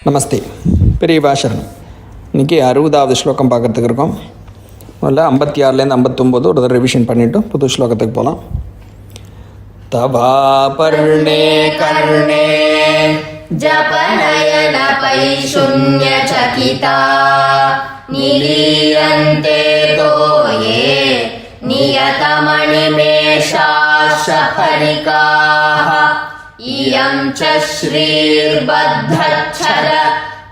நமஸ்தே, பெரியவா சரணம். இன்றைக்கி 60வது ஸ்லோகம் பார்க்குறதுக்கு இருக்கோம். முதல்ல 56லேருந்து 59 ஒரு தடவை ரிவிஷன் பண்ணிவிட்டு புது ஸ்லோகத்துக்கு போகலாம். தவாபர்ணே கர்ணே ஜபநயன பைஷுன்ய சகிதா நிலீயந்தே தோயே நியதமணிமேஷாஷபரிகாஹ இயம் ச ஸ்ரீர்பத்தச்சர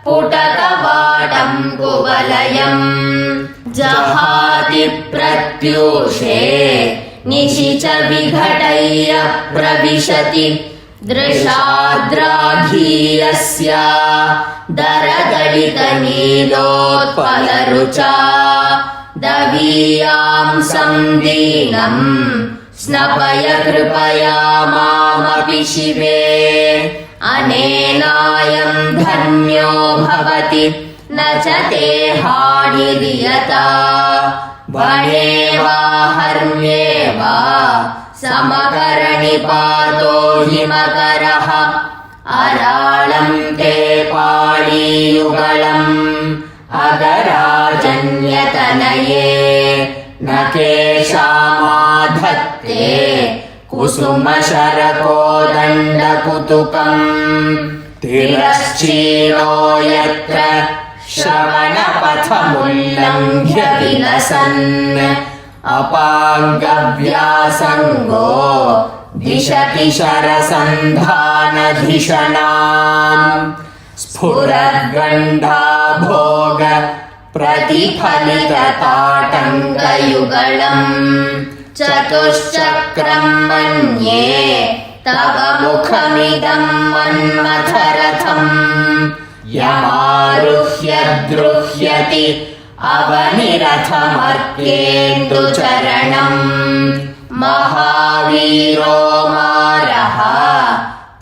புடகவாடம் குவலயம் ஜஹாதி பிரத்யூஷே நிஷிச விகடய்ய பிரவிஷதி दृशाद्राघीयस्य दरदलितनीलोत्पलरुचा दवीयां संदीनं स्नपय कृपया मामपि शिवे अनेनायं धन्यो भवति न च ते हानिर्यता वने वा हर्म्ये वा समकरणिपातो हिमकरः अराळं ते पाणियुगलम् अगराजन्यतनये न केशामाधत्ते कुसुमशरकोदण्डकुतुकम् तिरश्चीनो यत्र श्रवणपथमुल्लङ्घ्य विलसन् अपाङ्गव्यासङ्गो दिशति शरसन्धानधिषणाम् स्फुरद्गण्डाभोग प्रतिफलितताटङ्कयुगलम् चतुश्चक्रं मन्ये तव मुखमिदं मन्मथरथम् यमारुह्य द्रुह्यति अवनिरथमर्केन्दुचरणम् महावीरो मारः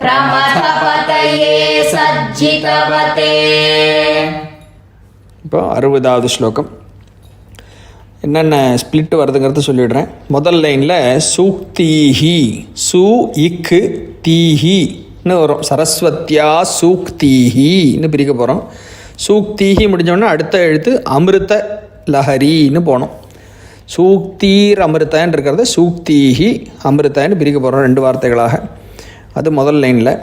प्रमथपतये सज्जितवते. இப்போ 60வது ஸ்லோகம். என்னென்ன ஸ்பிளிட் வருதுங்கிறத சொல்லிடுறேன். முதல் லைனில் சூக்தீஹி, சூ இக்கு தீஹின்னு வரும். சரஸ்வத்தியா சூக்தீஹின்னு பிரிக்க போகிறோம். சூக்தீஹி முடிஞ்சோடனே அடுத்த எழுத்து அமிர்த லஹரின்னு போனோம். சூக்தீர் அமிர்தன்னு இருக்கிறத சூக்தீஹி அமிர்தன்னு பிரிக்க போகிறோம் 2 வார்த்தைகளாக. அது முதல் லைனில்.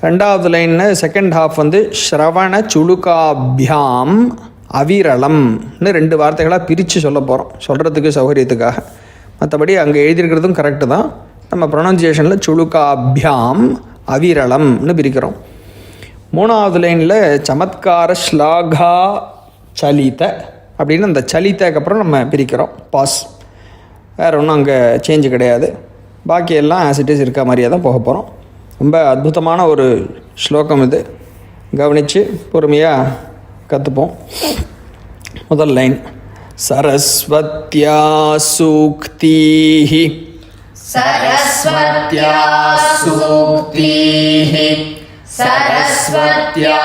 ரெண்டாவது லைனில் செகண்ட் ஹாஃப் ஸ்ரவண சுளுகாபியாம் அவிரளம்னு 2 வார்த்தைகளாக பிரித்து சொல்ல போகிறோம், சொல்கிறதுக்கு சௌகரியத்துக்காக. மற்றபடி அங்கே எழுதியிருக்கிறதும் கரெக்டு தான். நம்ம ப்ரொனன்சியேஷனில் சுளுகாபியாம் அவிரளம்னு பிரிக்கிறோம். மூணாவது லைனில் சமத்கார ஸ்லாகா சலித அப்படின்னு அந்த சலித்தக்கு அப்புறம் நம்ம பிரிக்கிறோம். பாஸ். வேறு ஒன்றும் அங்கே சேஞ்சு கிடையாது. பாக்கி எல்லாம் ஆஸ் இட் இஸ் இருக்க மாதிரியே தான் போக போகிறோம். ரொம்ப அற்புதமான ஒரு ஸ்லோகம் இது. கவனித்து பொறுமையாக கற்றுப்போம். முதல் லைன் சரஸ்வத்யா சூக்தீஹி सरस्वत्या सूक्तिः सरस्वत्या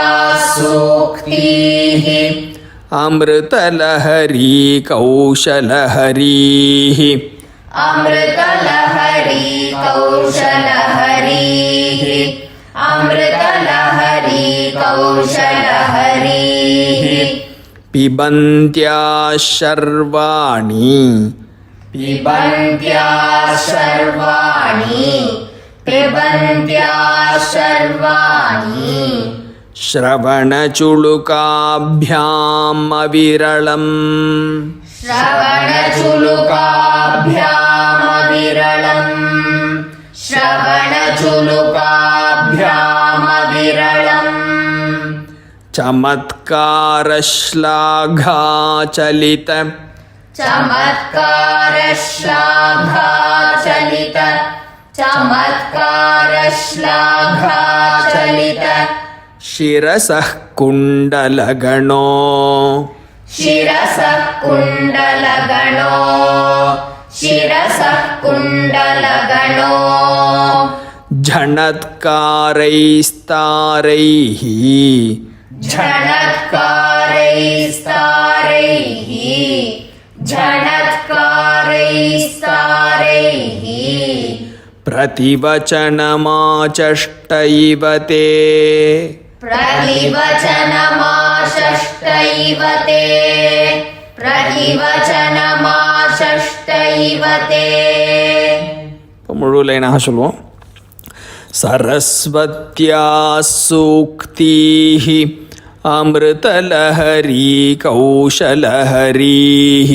सूक्तिः अमृतलहरी कौशलहरीः अमृतलहरी कौशलहरीः अमृतलहरी कौशलहरीः पिबन्त्या शर्वाणि पिबन्त्या शर्वाणि पिबन्त्या शर्वाणि श्रवणचुलुकाभ्याम् अविरलम् श्रवणचुलुकाभ्याम् अविरलम् श्रवणचुलुकाभ्याम् अविरलम् चमत्कारश्लाघाचलित चमत्कारश्लाघाचलित चमत्कारश्लाघाचलित शिरसः कुण्डलगणो शिरसः कुण्डलगणो शिरसः कुण्डलगणो झणत्कारैस्तारैः झणत्कारैस्तारैः झणत्कारैस्तारैः प्रतिवचनमाचष्ट इव ते प्रतिवचनमाशष्टैव ते प्रतिवचनमाशष्टैव ते முழு லைனாக சொல்லுவோம். சரஸ்வத்யா சூக்தீஹி அமிர்தலஹரி கௌஷலஹரீஹ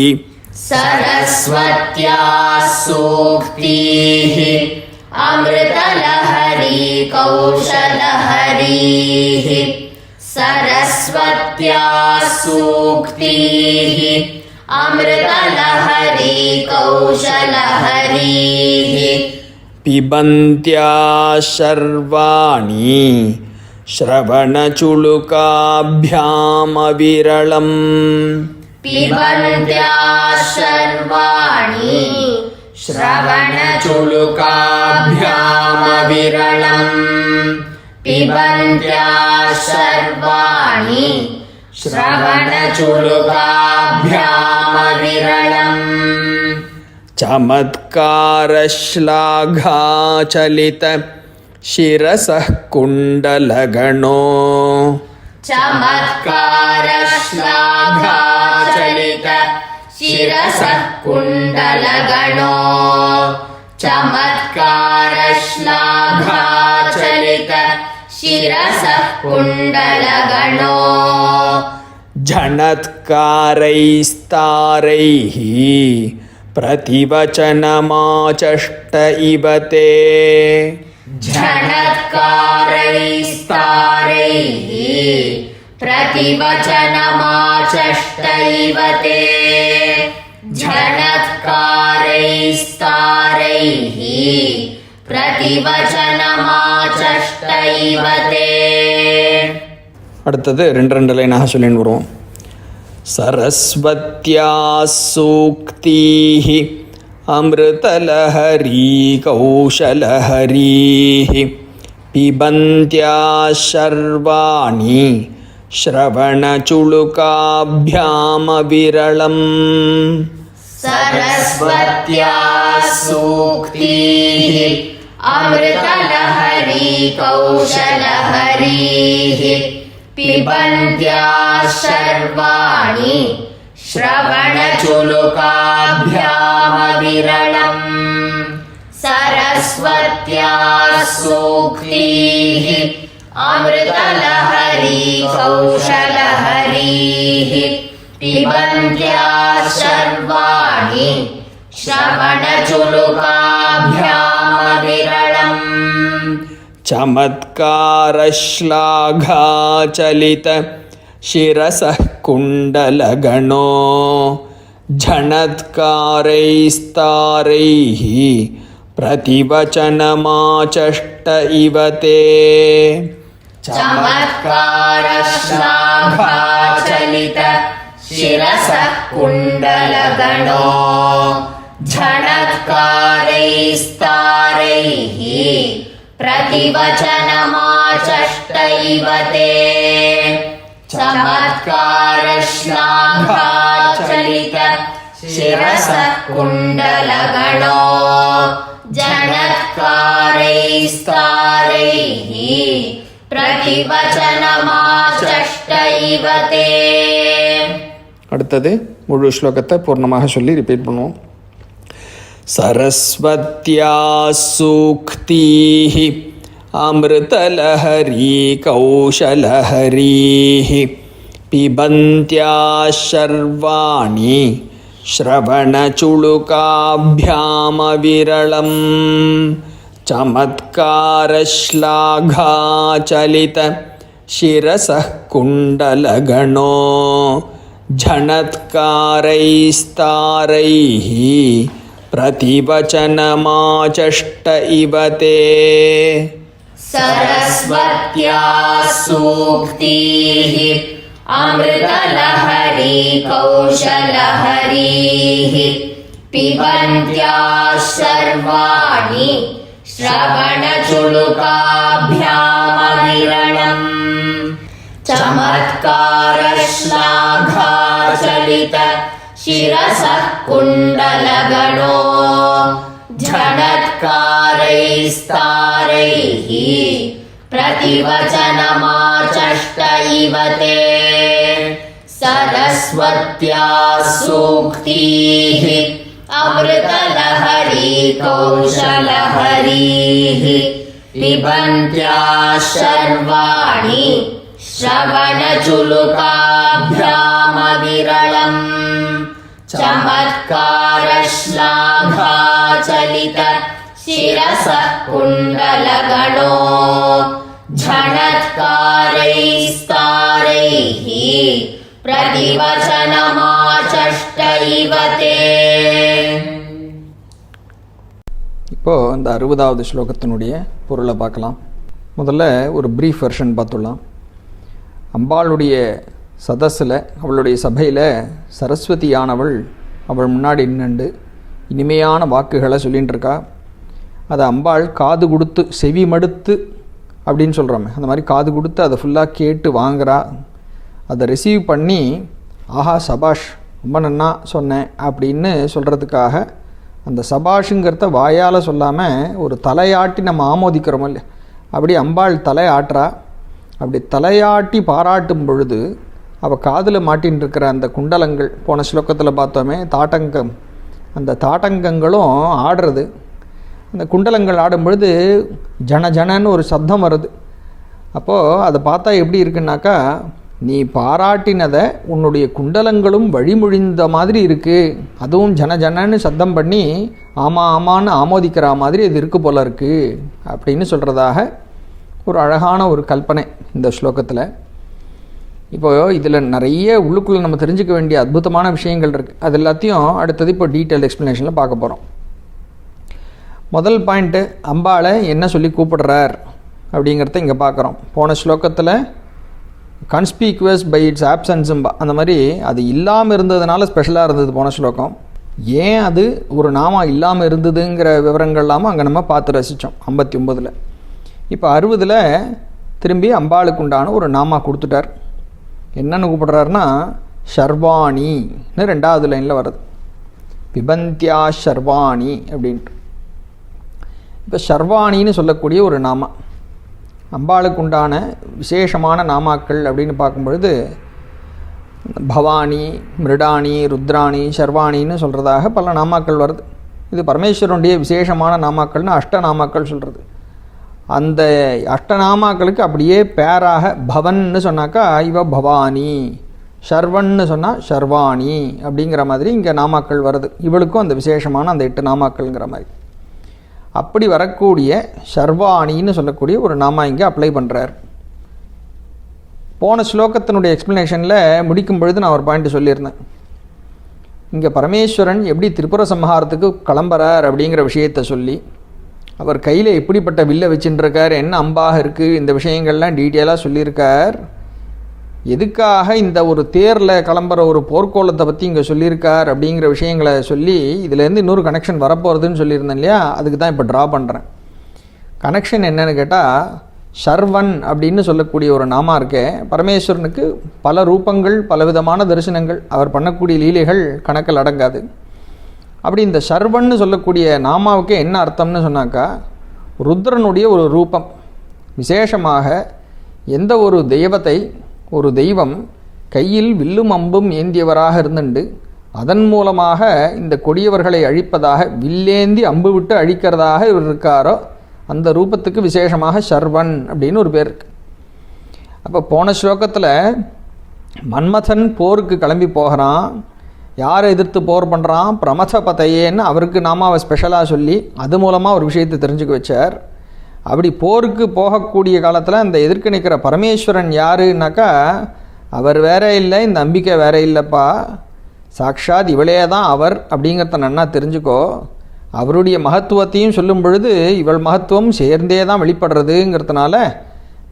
सरस्वत्या सूक्तिः अमृतलहरी कौशलहरीः सरस्वत्या सूक्तिः अमृतलहरी कौशलहरीः पिबन्त्या शर्वाणि श्रवणचुलुकाभ्यामविरलम् पिबन्त्या शर्वाणि श्रवणचुलुकाभ्यामविरलम् पिबन्त्या शर्वाणि श्रवणचुलुकाभ्यामविरलम् चमत्कारश्लाघाचलित शिरसः कुण्डलगणो चमत्कारश्लाघाचलित शिरसः कुण्डलगणो चमत्कारश्लाघाचलित शिरसः कुण्डलगणो झणत्कारैस्तारैः प्रतिवचनमाचष्ट इव ते झणत्कारैस्तारैः प्रतिवचनमाचष्टैव ते झणत्कारैस्तारैः प्रतिवचनमाचष्टैव ते அடுத்தது ரெண்டு லைனாக சொல்லின்னு வருவோம். சரஸ்வத்யா சூக்தீஹ அமிர்தலஹரி கௌஷலஹரீஹ பிபந்த்யா சர்வாணி श्रवणचुलुकाभ्यामविरलम् सरस्वत्या सूक्तिः अमृतलहरी कौशलहरीः पिबन्त्या शर्वाणि श्रवणचुलुकाभ्यामविरलम् सरस्वत्या सूक्तिः अमृतलहरी कौशलहरीः पिबन्त्या शर्वाणि श्रवणचुलुकाभ्यामविरलम् चमत्कारश्लाघाचलित शिरसः कुण्डलगणो झणत्कारैस्तारैः प्रतिवचनमाचष्ट इव ते चमत्कारश्लाघाचलित शिरसः कुण्डलगणो झणत्कारैस्तारैः प्रतिवचनमाचष्ट इव ते चमत्कारश्लाघाचलित शिरसः कुण्डलगणो झणत्कारैस्तारैः प्रतिवचनमाचष्ट इव ते அடுத்தது முழு ஸ்லோகத்தை பூர்ணமாக சொல்லி ரிப்பீட் பண்ணுவோம். சரஸ்வத்யா சூக்தீஹ அமிர்தலஹரி கௌஷலஹரீஹ பிபந்த்யா சர்வாணி श्रवणचुलुकाभ्यामविरलम् चमत्कारश्लाघाचलित शिरसः कुण्डलगणो झणत्कारैस्तारैः प्रतिवचनमाचष्ट इव ते सरस्वत्या सूक्तिः अमृतलहरी कौशलहरीः पिबन्त्या शर्वाणि श्रवणचुलुकाभ्यामविरलम् चमत्कारश्लाघाचलित शिरसः कुण्डलगणो झणत्कारैस्तारैः प्रतिवचनमाचष्ट चष्ट इव ते सरस्वत्या सूक्तिः अमृतलहरी कौशलहरीः पिबन्त्या शर्वाणि श्रवणचुलुकाभ्यामविरलम् चमत्कारश्लाघाचलित शिरसः कुण्डलगणो झणत्कारैस्तारैः प्रतिवचनमाचष्ट इव ते. இப்போது இந்த 60வது ஸ்லோகத்தினுடைய பொருளை பார்க்கலாம். முதல்ல ஒரு ப்ரீஃப் வெர்ஷன் பார்த்துடலாம். அம்பாளுடைய சதஸில், அவளுடைய சபையில் சரஸ்வதியானவள் அவள் முன்னாடி நின்று இனிமையான வாக்குகளை சொல்லிகிட்டு இருக்கா. அதை அம்பாள் காது கொடுத்து செவி மடுத்து அப்படின்னு சொல்கிறோமே, அந்த மாதிரி காது கொடுத்து அதை ஃபுல்லாக கேட்டு வாங்குறா. அதை ரிசீவ் பண்ணி ஆஹா சபாஷ் ரொம்ப நன்னா சொன்னேன் அப்படின்னு சொல்கிறதுக்காக அந்த சபாஷுங்கிறத வாயால் சொல்லாமல் ஒரு தலையாட்டி நம்ம ஆமோதிக்கிறோமோ இல்லையா, அப்படி அம்பாள் தலையாட்டுறா. அப்படி தலையாட்டி பாராட்டும் பொழுது அவள் காதில் மாட்டின்னு இருக்கிற அந்த குண்டலங்கள், போன ஸ்லோகத்தில் பார்த்தோமே தாட்டங்கம், அந்த தாட்டங்கங்களும் ஆடுறது. அந்த குண்டலங்கள் ஆடும் பொழுது ஜன ஜனன்னு ஒரு சப்தம் வருது. அப்போது அதை பார்த்தா எப்படி இருக்குன்னாக்கா, நீ பாராட்டினதை உன்னுடைய குண்டலங்களும் வழிமொழிந்த மாதிரி இருக்குது. அதுவும் ஜன ஜனன்னு சத்தம் பண்ணி ஆமாம் ஆமான்னு ஆமோதிக்கிற மாதிரி இது இருக்கு போல இருக்குது அப்படின்னு சொல்கிறதாக ஒரு அழகான ஒரு கல்பனை இந்த ஸ்லோகத்தில். இப்போது இதில் நிறைய உள்ளுக்குள்ளே நம்ம தெரிஞ்சுக்க வேண்டிய அற்புதமான விஷயங்கள் இருக்குது. அது எல்லாத்தையும் அடுத்தது இப்போ டீட்டெயில் எக்ஸ்ப்ளனேஷனில் பார்க்க போகிறோம். முதல் பாயிண்ட்டு, அம்பாளை என்ன சொல்லி கூப்பிடுறார் அப்படிங்கிறத இங்கே பார்க்குறோம். போன ஸ்லோகத்தில் கன்ஸ்பீக்குவஸ் பை இட்ஸ் ஆப்சன்ஸும்பா, அந்த மாதிரி அது இல்லாமல் இருந்ததுனால ஸ்பெஷலாக இருந்தது போன ஸ்லோகம். ஏன் அது ஒரு நாமா இல்லாமல் இருந்ததுங்கிற விவரங்கள் இல்லாமல் அங்கே நம்ம பார்த்து ரசித்தோம் 59. இப்போ 60 திரும்பி அம்பாளுக்கு உண்டான ஒரு நாமா கொடுத்துட்டார். என்னென்னு கூப்பிடுறாருன்னா ஷர்வாணின்னு 2வது லைனில் வருது. பிபந்தியா ஷர்வாணி அப்படின்ட்டு. இப்போ ஷர்வாணின்னு சொல்லக்கூடிய ஒரு நாமா, அம்பாளுக்கு உண்டான விசேஷமான நாமாக்கள் அப்படின்னு பார்க்கும்பொழுது பவானி, மிருடாணி, ருத்ராணி, ஷர்வாணின்னு சொல்கிறதாக பல நாமாக்கள் வருது. இது பரமேஸ்வரனுடைய விசேஷமான நாமாக்கள்னு அஷ்டநாமாக்கள் சொல்கிறது. அந்த அஷ்டநாமாக்களுக்கு அப்படியே பேராக பவன்னு சொன்னாக்கா இவ பவானி, ஷர்வன்னு சொன்னால் ஷர்வாணி அப்படிங்கிற மாதிரி இங்கே நாமாக்கள் வருது. இவளுக்கும் அந்த விசேஷமான அந்த 8 நாமாக்கள்ங்கிற மாதிரி. அப்படி வரக்கூடிய ஷர்வாணின்னு சொல்லக்கூடிய ஒரு நாமா இங்கே அப்ளை பண்ணுறார். போன ஸ்லோகத்தினுடைய எக்ஸ்ப்ளனேஷனில் முடிக்கும் பொழுது நான் ஒரு பாயிண்ட் சொல்லியிருந்தேன். இங்கே பரமேஸ்வரன் எப்படி திரிபுர சம்ஹாரத்துக்கு கிளம்புறார் அப்படிங்கிற விஷயத்தை சொல்லி, அவர் கையில் எப்படிப்பட்ட வில்லை வச்சுட்டுருக்கார், என்ன அம்பாக இருக்குது, இந்த விஷயங்கள்லாம் டீட்டெயிலாக சொல்லியிருக்கார். எதுக்காக இந்த ஒரு தேரில் கிளம்புற ஒரு போர்க்கோளத்தை பற்றி இங்கே சொல்லியிருக்கார் அப்படிங்கிற விஷயங்களை சொல்லி இதுலேருந்து இன்னொரு கனெக்ஷன் வரப்போகிறதுன்னு சொல்லியிருந்தேன் இல்லையா, அதுக்கு தான் இப்போ ட்ரா பண்ணுறேன். கனெக்ஷன் என்னன்னு கேட்டால், ஷர்வன் அப்படின்னு சொல்லக்கூடிய ஒரு நாமா இருக்கே, பரமேஸ்வரனுக்கு பல ரூபங்கள், பலவிதமான தரிசனங்கள், அவர் பண்ணக்கூடிய லீலைகள் கணக்கில் அடங்காது. அப்படி இந்த ஷர்வன்னு சொல்லக்கூடிய நாமாவுக்கு என்ன அர்த்தம்னு சொன்னாக்கா, ருத்ரனுடைய ஒரு ரூபம். விசேஷமாக எந்த ஒரு தெய்வத்தை, ஒரு தெய்வம் கையில் வில்லும் அம்பும் ஏந்தியவராக இருந்துண்டு அதன் மூலமாக இந்த கொடியவர்களை அழிப்பதாக, வில்லேந்தி அம்பு விட்டு அழிக்கிறதாக இவர் இருக்காரோ அந்த ரூபத்துக்கு விசேஷமாக ஷர்வன் அப்படின்னு ஒரு பேர் இருக்கு. அப்போ போன ஸ்லோகத்தில் மன்மதன் போருக்கு கிளம்பி போகிறான். யாரை எதிர்த்து போர் பண்ணுறான்? பிரமதபதையேன்னு அவருக்கு நாமாவை ஸ்பெஷலாக சொல்லி அது மூலமாக ஒரு விஷயத்தை தெரிஞ்சுக்க வச்சார். அப்படி போருக்கு போகக்கூடிய காலத்தில் அந்த எதிர்க்க நிற்கிற பரமேஸ்வரன் யாருன்னாக்கா, அவர் வேற இல்லை, இந்த அம்பிகை வேற இல்லைப்பா, சாக்ஷாத் இவளே தான் அவர் அப்படிங்கிறத நன்னா தெரிஞ்சுக்கோ. அவருடைய மகத்துவத்தையும் சொல்லும் பொழுது இவள் மகத்துவம் சேர்ந்தே தான் வெளிப்படுறதுங்கிறதுனால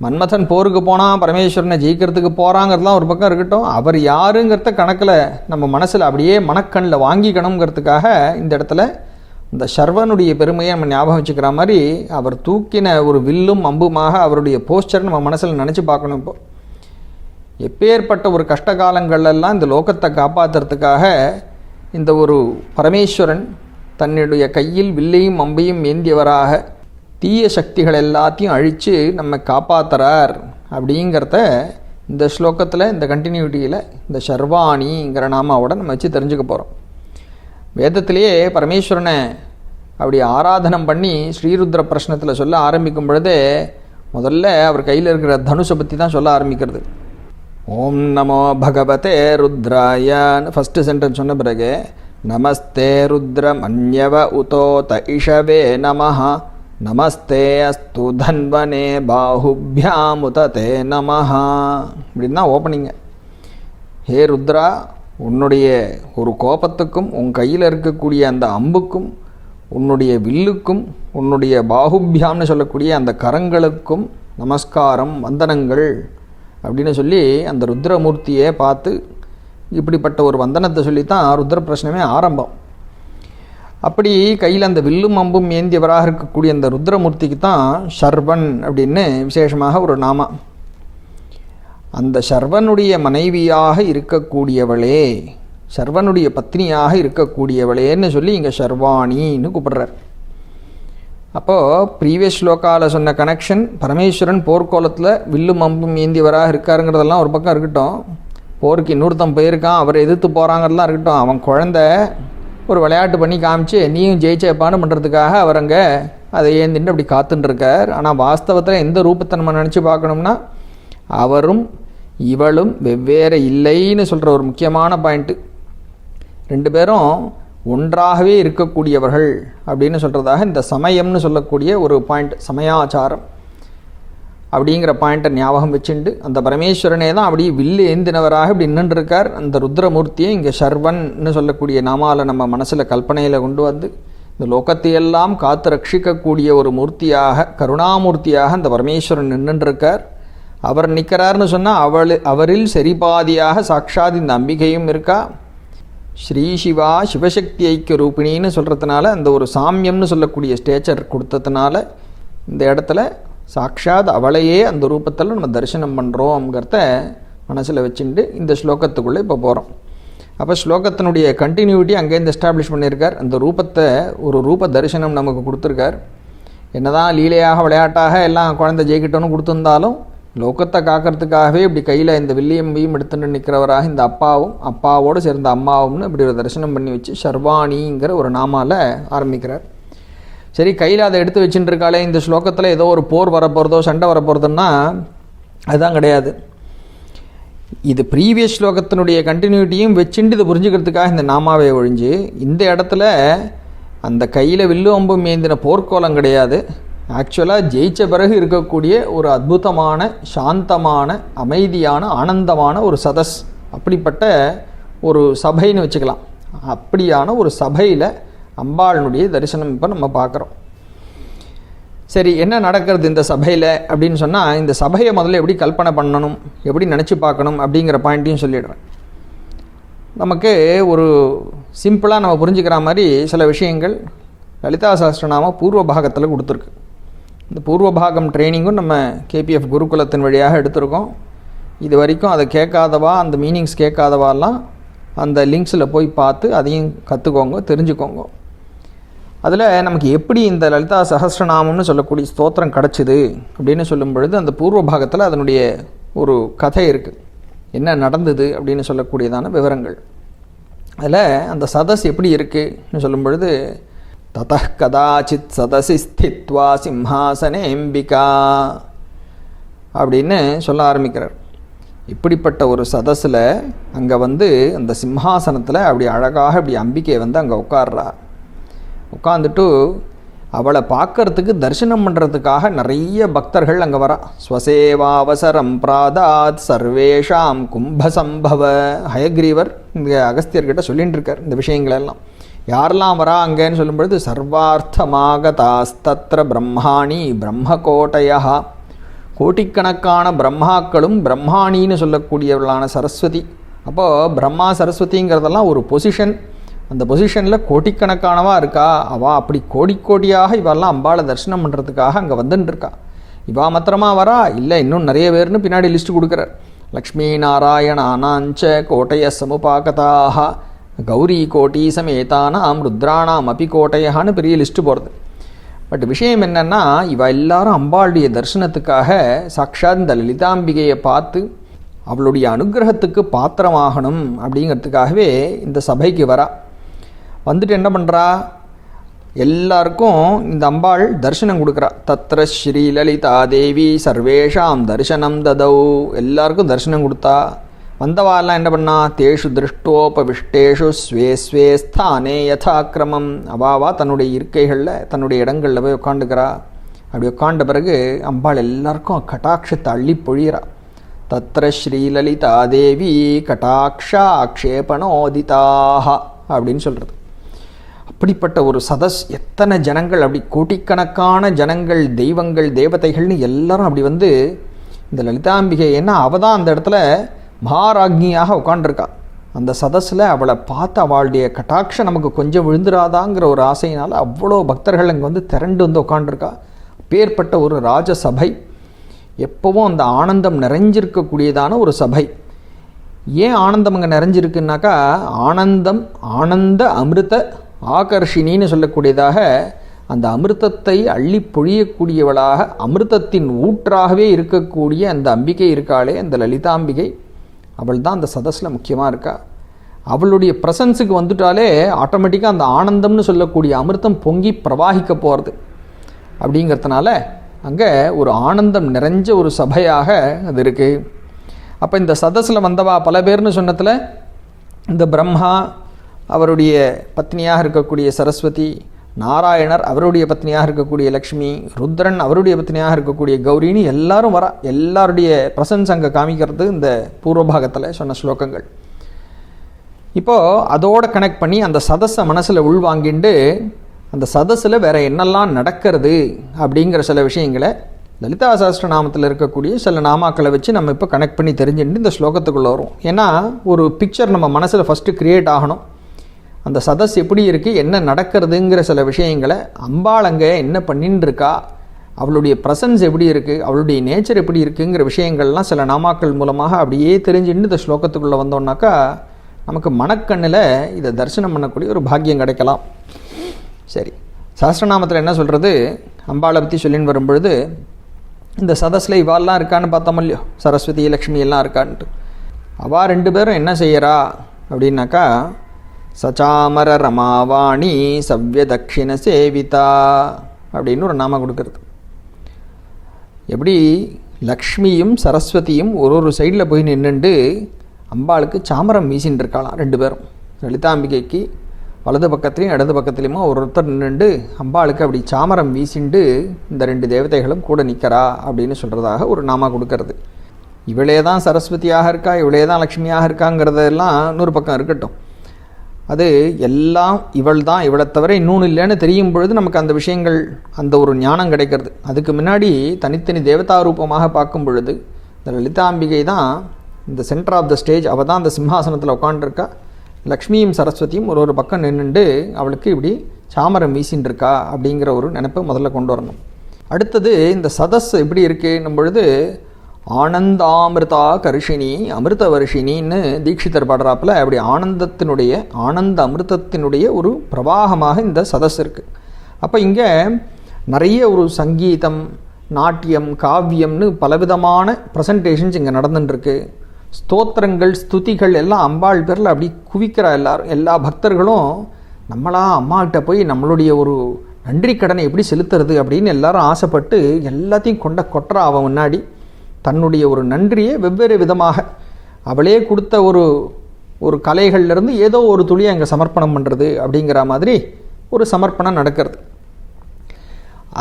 மன்மதன் போருக்கு போனால் பரமேஸ்வரனை ஜெயிக்கிறதுக்கு போகிறாங்கிறதுலாம் ஒரு பக்கம் இருக்கட்டும், அவர் யாருங்கிறத கணக்கில் நம்ம மனசில் அப்படியே மனக்கண்ணில் வாங்கிக்கணுங்கிறதுக்காக இந்த இடத்துல இந்த ஷர்வனுடைய பெருமையை நம்ம ஞாபகம் வச்சுக்கிற மாதிரி அவர் தூக்கின ஒரு வில்லும் அம்புமாக அவருடைய போஸ்டர் நம்ம மனசில் நினச்சி பார்க்கணும். இப்போ எப்பேற்பட்ட ஒரு கஷ்ட காலங்கள்லாம் இந்த லோகத்தை காப்பாற்றுறதுக்காக இந்த ஒரு பரமேஸ்வரன் தன்னுடைய கையில் வில்லையும் அம்பையும் ஏந்தியவராக தீய சக்திகள் எல்லாத்தையும் அழித்து நம்ம காப்பாற்றுறார் அப்படிங்கிறத இந்த ஸ்லோகத்தில், இந்த கண்டினியூட்டியில் இந்த ஷர்வாணிங்கிற நாமாவோட நம்ம வச்சு தெரிஞ்சுக்க போகிறோம். வேதத்திலேயே பரமேஸ்வரனை அப்படி ஆராதனம் பண்ணி ஸ்ரீருத்ர பிரஷ்னத்தில் சொல்ல ஆரம்பிக்கும் பொழுதே முதல்ல அவர் கையில் இருக்கிற தனுஷை பற்றி தான் சொல்ல ஆரம்பிக்கிறது. ஓம் நமோ பகவதே ருத்ராயன்னு ஃபஸ்ட்டு சென்டென்ஸ் சொன்ன பிறகு நமஸ்தே ருத்ர மன்யவ உதோத இஷவே நமஹ நமஸ்தே அஸ்து தன்வனே பாஹுபியாமுததே நமஹ இப்படின்னு தான் ஓப்பனிங்க. ஹே ருத்ரா, உன்னுடைய ஒரு கோபத்துக்கும் உன் கையில் இருக்கக்கூடிய அந்த அம்புக்கும் உன்னுடைய வில்லுக்கும் உன்னுடைய பாகுபியாம்னு சொல்லக்கூடிய அந்த கரங்களுக்கும் நமஸ்காரம், வந்தனங்கள் அப்படின்னு சொல்லி அந்த ருத்ரமூர்த்தியை பார்த்து இப்படிப்பட்ட ஒரு வந்தனத்தை சொல்லித்தான் ருத்ர பிரஷ்னமே ஆரம்பம். அப்படி கையில் அந்த வில்லும் அம்பும் ஏந்தியவராக இருக்கக்கூடிய அந்த ருத்ரமூர்த்திக்கு தான் ஷர்வன் அப்படின்னு விசேஷமாக ஒரு நாமா. அந்த ஷர்வனுடைய மனைவியாக இருக்கக்கூடியவளே, ஷர்வனுடைய பத்னியாக இருக்கக்கூடியவளேன்னு சொல்லி இங்கே ஷர்வாணின்னு கூப்பிடுறார். அப்போது ப்ரீவியஸ் ஸ்லோகாவில் சொன்ன கனெக்ஷன், பரமேஸ்வரன் போர்க்கோலத்தில் வில்லும் அம்பும் ஏந்தியவராக இருக்காருங்கிறதெல்லாம் ஒரு பக்கம் இருக்கட்டும், போருக்கு இன்னொருத்தன் போயிருக்கான், அவரை எதிர்த்து போகிறாங்கிறதெல்லாம் இருக்கட்டும், அவன் குழந்தை ஒரு விளையாட்டு பண்ணி காமிச்சு நீயும் ஜெயிச்சப்பான்னு பண்ணுறதுக்காக அவர் அங்கே அதை ஏந்தின்னு அப்படி காத்துட்டுருக்கார். ஆனால் வாஸ்தவத்தில் எந்த ரூபத்தை நம்ம நினச்சி பார்க்கணும்னா அவரும் இவளும் வெவ்வேறு இல்லைன்னு சொல்கிற ஒரு முக்கியமான பாயிண்ட்டு. ரெண்டு பேரும் ஒன்றாகவே இருக்கக்கூடியவர்கள் அப்படின்னு சொல்கிறதாக இந்த சமயம்னு சொல்லக்கூடிய ஒரு பாயிண்ட், சமயாச்சாரம் அப்படிங்கிற பாயிண்ட்டை ஞாபகம் வச்சுண்டு அந்த பரமேஸ்வரனே தான் அப்படி வில்லு ஏந்தினவராக இப்படி நின்றுருக்கார். அந்த ருத்ரமூர்த்தியை இங்கே ஷர்வன்னு சொல்லக்கூடிய நாமாவில் நம்ம மனசில் கல்பனையில் கொண்டு வந்து இந்த லோகத்தையெல்லாம் காத்து ரட்சிக்கக்கூடிய ஒரு மூர்த்தியாக, கருணாமூர்த்தியாக அந்த பரமேஸ்வரன் நின்றுருக்கார். அவர் நிற்கிறார்னு சொன்னால் அவரில் சரிபாதியாக சாட்சாத் இந்த அம்பிகையும் இருக்கா. ஸ்ரீ சிவா சிவசக்தி ஐக்கிய ரூபிணின்னு சொல்கிறதுனால அந்த ஒரு சாமியம்னு சொல்லக்கூடிய ஸ்டேச்சர் கொடுத்ததுனால இந்த இடத்துல சாட்சாத் அவளையே அந்த ரூபத்தில் நம்ம தரிசனம் பண்ணுறோங்கிறத மனசில் வச்சுட்டு இந்த ஸ்லோகத்துக்குள்ளே இப்போ போகிறோம். அப்போ ஸ்லோகத்தினுடைய கண்டினியூட்டி அங்கேருந்து எஸ்டாப்ளிஷ் பண்ணியிருக்கார். அந்த ரூபத்தை ஒரு ரூப தரிசனம் நமக்கு கொடுத்துருக்கார். என்னதான் லீலையாக விளையாட்டாக எல்லாம் குழந்தை ஜெயிக்கிட்டோன்னு கொடுத்துருந்தாலும் லோகத்தை காக்கிறதுக்காகவே இப்படி கையில் இந்த வில்லியம்பையும் எடுத்துட்டு நிற்கிறவராக இந்த அப்பாவும் அப்பாவோடு சேர்ந்த அம்மாவும்னு இப்படி ஒரு தரிசனம் பண்ணி வச்சு ஷர்வாணிங்கிற ஒரு நாமாவில் ஆரம்பிக்கிறார். சரி, கையில் அதை எடுத்து வச்சுட்டு இருக்காளே, இந்த ஸ்லோகத்தில் ஏதோ ஒரு போர் வரப்போகிறதோ சண்டை வரப்போகிறதுன்னா அதுதான் கிடையாது. இது ப்ரீவியஸ் ஸ்லோகத்தினுடைய கண்டினியூட்டியும் வச்சுட்டு இதை புரிஞ்சுக்கிறதுக்காக இந்த நாமாவை ஒழிஞ்சு இந்த இடத்துல அந்த கையில் வில்லு அம்பும் ஏந்தின போர்க்கோலம் கிடையாது. ஆக்சுவலாக ஜெயிச்ச பிறகு இருக்கக்கூடிய ஒரு அற்புதமான சாந்தமான அமைதியான ஆனந்தமான ஒரு சதஸ், அப்படிப்பட்ட ஒரு சபைன்னு வச்சுக்கலாம். அப்படியான ஒரு சபையில் அம்பாளுடைய தரிசனம் இப்போ நம்ம பார்க்குறோம். சரி, என்ன நடக்கிறது இந்த சபையில் அப்படின்னு சொன்னால், இந்த சபையை முதல்ல எப்படி கல்பனை பண்ணணும், எப்படி நினச்சி பார்க்கணும் அப்படிங்கிற பாயிண்ட்டையும் சொல்லிடுறேன். நமக்கு ஒரு சிம்பிளாக நம்ம புரிஞ்சுக்கிற மாதிரி சில விஷயங்கள் லலிதா சஹஸ்ரநாம பூர்வ பாகத்தில் கொடுத்துருக்கு. இந்த பூர்வ பாகம் ட்ரைனிங்கும் நம்ம கேபிஎஃப் குருகுலத்தின் வழியாக எடுத்திருக்கோம். இது வரைக்கும் அதை கேட்காதவா, அந்த மீனிங்ஸ் கேட்காதவாலாம் அந்த லிங்க்ஸில் போய் பார்த்து அதையும் கற்றுக்கோங்க, தெரிஞ்சுக்கோங்க. அதில் நமக்கு எப்படி இந்த லலிதா சஹஸ்ரநாமம்னு சொல்லக்கூடிய ஸ்தோத்திரம் கிடச்சிது அப்படின்னு சொல்லும் பொழுது அந்த பூர்வ பாகத்தில் அதனுடைய ஒரு கதை இருக்குது, என்ன நடந்தது அப்படின்னு சொல்லக்கூடியதான விவரங்கள். அதில் அந்த சதஸ் எப்படி இருக்குன்னு சொல்லும் பொழுது, ததः கதாச்சித் சதசி ஸ்தித்வா சிம்ஹாசனே அம்பிகா அப்படின்னு சொல்ல ஆரம்பிக்கிறார். இப்படிப்பட்ட ஒரு சதஸில் அங்கே வந்து அந்த சிம்ஹாசனத்தில் அப்படி அழகாக இப்படி அம்பிகை வந்து அங்கே உட்கார்றா. உட்காந்துட்டு அவளை பார்க்கறதுக்கு தரிசனம் பண்ணுறதுக்காக நிறைய பக்தர்கள் அங்கே வரா. ஸ்வசேவாவசரம் பிராதாத் சர்வேஷாம் கும்பசம்பவ. ஹயக்ரீவர் இங்கே அகஸ்தியர்கிட்ட சொல்லிகிட்டு இருக்கார் இந்த விஷயங்களெல்லாம். யாரெல்லாம் வரா அங்கேன்னு சொல்லும்பொழுது, சர்வார்த்தமாகதாஸ்தத்ர பிரம்மாணி பிரம்மகோட்டையா, கோட்டிக்கணக்கான பிரம்மாக்களும் பிரம்மாணின்னு சொல்லக்கூடியவர்களான சரஸ்வதி. அப்போது பிரம்மா சரஸ்வதிங்கிறதெல்லாம் ஒரு பொசிஷன், அந்த பொசிஷனில் கோட்டிக்கணக்கானவா இருக்கா. அவள் அப்படி கோடியாக இவெல்லாம் அம்பாளை தரிசனம் பண்ணுறதுக்காக அங்கே வந்துட்டுருக்கா. இவா மாத்திரமா வரா இல்லை, இன்னும் நிறைய பேர்னு பின்னாடி லிஸ்ட்டு கொடுக்குறார். லக்ஷ்மீ நாராயணானாஞ்ச கோட்டைய சமுபாகதாக கௌரி கோட்டி சமேதானாம் ருத்ராணாம் அபி கோட்டையான்னு பெரிய லிஸ்ட்டு போகிறது. பட் விஷயம் என்னென்னா, இவ எல்லாரும் அம்பாளுடைய தரிசனத்துக்காக சாக்ஷாத் இந்த லலிதாம்பிகையை பார்த்து அவளுடைய அனுகிரகத்துக்கு பாத்திரமாகணும் அப்படிங்கிறதுக்காகவே இந்த சபைக்கு வரா. வந்துட்டு என்ன பண்ணுறா, எல்லாருக்கும் இந்த அம்பாள் தரிசனம் கொடுக்குறா. தத்ர ஸ்ரீ லலிதா தேவி சர்வேஷாம் தரிசனம் ததௌ, எல்லாருக்கும் தரிசனம் கொடுத்தா. வந்தவாலாம் என்ன பண்ணா, தேஷு திருஷ்டோபவிஷ்டேஷு ஸ்வே ஸ்வே ஸ்தானே யதாக்கிரமம், அவாவா தன்னுடைய இருக்கைகளில் தன்னுடைய இடங்களில் போய் உட்காந்துக்கிறா. அப்படி உட்காண்ட பிறகு அம்பாள் எல்லாருக்கும் கட்டாட்சத்தை அள்ளி பொழியிறா. தத்ர ஸ்ரீலலிதா தேவி கட்டாட்சாக்ஷேபணோதிதாக அப்படின்னு சொல்கிறது. அப்படிப்பட்ட ஒரு சதஸ், எத்தனை ஜனங்கள், அப்படி கோட்டிக்கணக்கான ஜனங்கள், தெய்வங்கள், தேவதைகள்னு எல்லாரும் அப்படி வந்து இந்த லலிதாம்பிகை, ஏன்னா அவள் தான் அந்த இடத்துல மகாராஜ்ஞியாக உட்காண்டிருக்கா. அந்த சதஸில் அவளை பார்த்து அவளுடைய கட்டாட்சம் நமக்கு கொஞ்சம் விழுந்துராதாங்கிற ஒரு ஆசையினால் அவ்வளோ பக்தர்கள் அங்கே வந்து திரண்டு வந்து உட்காண்டிருக்கா. பேர்பட்ட ஒரு ராஜசபை, எப்போவும் அந்த ஆனந்தம் நிறைஞ்சிருக்கக்கூடியதான ஒரு சபை. ஏன் ஆனந்தம் அங்கே நிறைஞ்சிருக்குன்னாக்கா, ஆனந்தம் ஆனந்த அமிர்த ஆகர்ஷினின்னு சொல்லக்கூடியதாக அந்த அமிர்தத்தை அள்ளி பொழியக்கூடியவளாக, அமிர்தத்தின் ஊற்றாகவே இருக்கக்கூடிய அந்த அம்பிகை இருக்காளே, அந்த லலிதாம்பிகை, அவள் தான் அந்த சதஸில் முக்கியமாக இருக்கா. அவளுடைய ப்ரெசன்ஸுக்கு வந்துட்டாலே ஆட்டோமேட்டிக்காக அந்த ஆனந்தம்னு சொல்லக்கூடிய அமிர்தம் பொங்கி பிரவாகிக்க போகிறது. அப்படிங்கிறதுனால அங்கே ஒரு ஆனந்தம் நிறைஞ்ச ஒரு சபையாக அது இருக்குது. அப்போ இந்த சதஸில் வந்தவா பல பேர்னு சொன்னதில் இந்த பிரம்மா, அவருடைய பத்னியாக இருக்கக்கூடிய சரஸ்வதி, நாராயணர் அவருடைய பத்னியாக இருக்கக்கூடிய லக்ஷ்மி, ருத்ரன் அவருடைய பத்னியாக இருக்கக்கூடிய கௌரின்னு எல்லாரும் வரா. எல்லாருடைய ப்ரெசன்ஸ் அங்கே காமிக்கிறது இந்த பூர்வபாகத்தில் சொன்ன ஸ்லோகங்கள். இப்போது அதோடு கனெக்ட் பண்ணி அந்த சதஸை மனசில் உள்வாங்கிண்டு அந்த சதஸில் வேறு என்னெல்லாம் நடக்கிறது அப்படிங்கிற சில விஷயங்களை லலிதா சஹஸ்ரநாமத்தில் இருக்கக்கூடிய சில நாமாக்களை வச்சு நம்ம இப்போ கனெக்ட் பண்ணி தெரிஞ்சுட்டு இந்த ஸ்லோகத்துக்குள்ளே வரும். ஏன்னா ஒரு பிக்சர் நம்ம மனசில் ஃபஸ்ட்டு க்ரியேட் ஆகணும். அந்த சதஸ் எப்படி இருக்குது, என்ன நடக்கிறதுங்கிற சில விஷயங்களை, அம்பாள் அங்கே என்ன பண்ணின்னு இருக்கா, அவளுடைய ப்ரெசன்ஸ் எப்படி இருக்குது, அவளுடைய நேச்சர் எப்படி இருக்குங்கிற விஷயங்கள்லாம் சில நாமாக்கள் மூலமாக அப்படியே தெரிஞ்சுட்டு இந்த ஸ்லோகத்துக்குள்ளே வந்தோம்னாக்கா நமக்கு மனக்கண்ணில் இதை தரிசனம் பண்ணக்கூடிய ஒரு பாக்கியம் கிடைக்கலாம். சரி, சஹஸ்ரநாமத்தில் என்ன சொல்கிறது, அம்பாளை பற்றி சொல்லின்னு வரும்பொழுது இந்த சதஸில் இவாள்லாம் இருக்கான்னு பார்த்தோம் இல்லையோ, சரஸ்வதி லக்ஷ்மி எல்லாம் இருக்கான்ட்டு. அவள் ரெண்டு பேரும் என்ன செய்கிறா அப்படின்னாக்கா, சச்சாமர ரமாவாணி சவ்ய தட்சிண சேவிதா அப்படின்னு ஒரு நாமம் கொடுக்கறது. எப்படி லக்ஷ்மியும் சரஸ்வதியும் ஒரு சைடில் போய் நின்றுண்டு அம்பாளுக்கு சாமரம் வீசின்னு இருக்காளாம் ரெண்டு பேரும். லலிதாம்பிகைக்கு வலது பக்கத்துலேயும் இடது பக்கத்துலேயுமா ஒருத்தர் நின்றுண்டு அம்பாளுக்கு அப்படி சாமரம் வீசிண்டு இந்த ரெண்டு தேவதைகளும் கூட நிற்கிறா அப்படின்னு சொல்கிறதாக ஒரு நாமா கொடுக்கறது. இவளே தான் சரஸ்வதியாக இருக்கா, இவளே தான் லக்ஷ்மியாக இருக்காங்கிறதெல்லாம் இன்னொரு பக்கம் இருக்கட்டும். அது எல்லாம் இவள் தான், இவளை தவிர இன்னொன்று இல்லைன்னு தெரியும் பொழுது நமக்கு அந்த விஷயங்கள், அந்த ஒரு ஞானம் கிடைக்கிறது. அதுக்கு முன்னாடி தனித்தனி தேவதா ரூபமாக பார்க்கும் பொழுது இந்த லலிதாம்பிகை தான் இந்த சென்டர் ஆஃப் த ஸ்டேஜ். அவள் தான் அந்த சிம்ஹாசனத்தில் உட்காண்டிருக்கா. லக்ஷ்மியும் சரஸ்வதியும் ஒரு பக்கம் நின்றுண்டு அவளுக்கு இப்படி சாமரம் வீசின்னு இருக்கா அப்படிங்கிற ஒரு நினைப்பை முதல்ல கொண்டு வரணும். அடுத்தது இந்த சதஸ் எப்படி இருக்குன்னும் பொழுது ஆனந்தாமிருதா கர்ஷினி அமிர்த வருஷினின்னு தீட்சிதர் பாடுறாப்பில் அப்படி ஆனந்த அமிர்தத்தினுடைய ஒரு பிரவாகமாக இந்த சதஸ் இருக்குது. அப்போ இங்கே நிறைய ஒரு சங்கீதம், நாட்டியம், காவியம்னு பலவிதமான ப்ரெசன்டேஷன்ஸ் இங்கே நடந்துட்டுருக்கு. ஸ்தோத்திரங்கள், ஸ்துதிகள் எல்லாம் அம்பாள் பேரில் அப்படி குவிக்கிறா. எல்லா பக்தர்களும் நம்மளா அம்மாக்கிட்ட போய் நம்மளுடைய ஒரு நன்றி கடனை எப்படி செலுத்துறது அப்படின்னு எல்லாரும் ஆசைப்பட்டு எல்லாத்தையும் கொட்டுறா. அவன் முன்னாடி தன்னுடைய ஒரு நன்றியை வெவ்வேறு விதமாக அவளே கொடுத்த ஒரு கலைகள்லேருந்து ஏதோ ஒரு துளியை அங்கே சமர்ப்பணம் பண்ணுறது அப்படிங்கிற மாதிரி ஒரு சமர்ப்பணம் நடக்கிறது.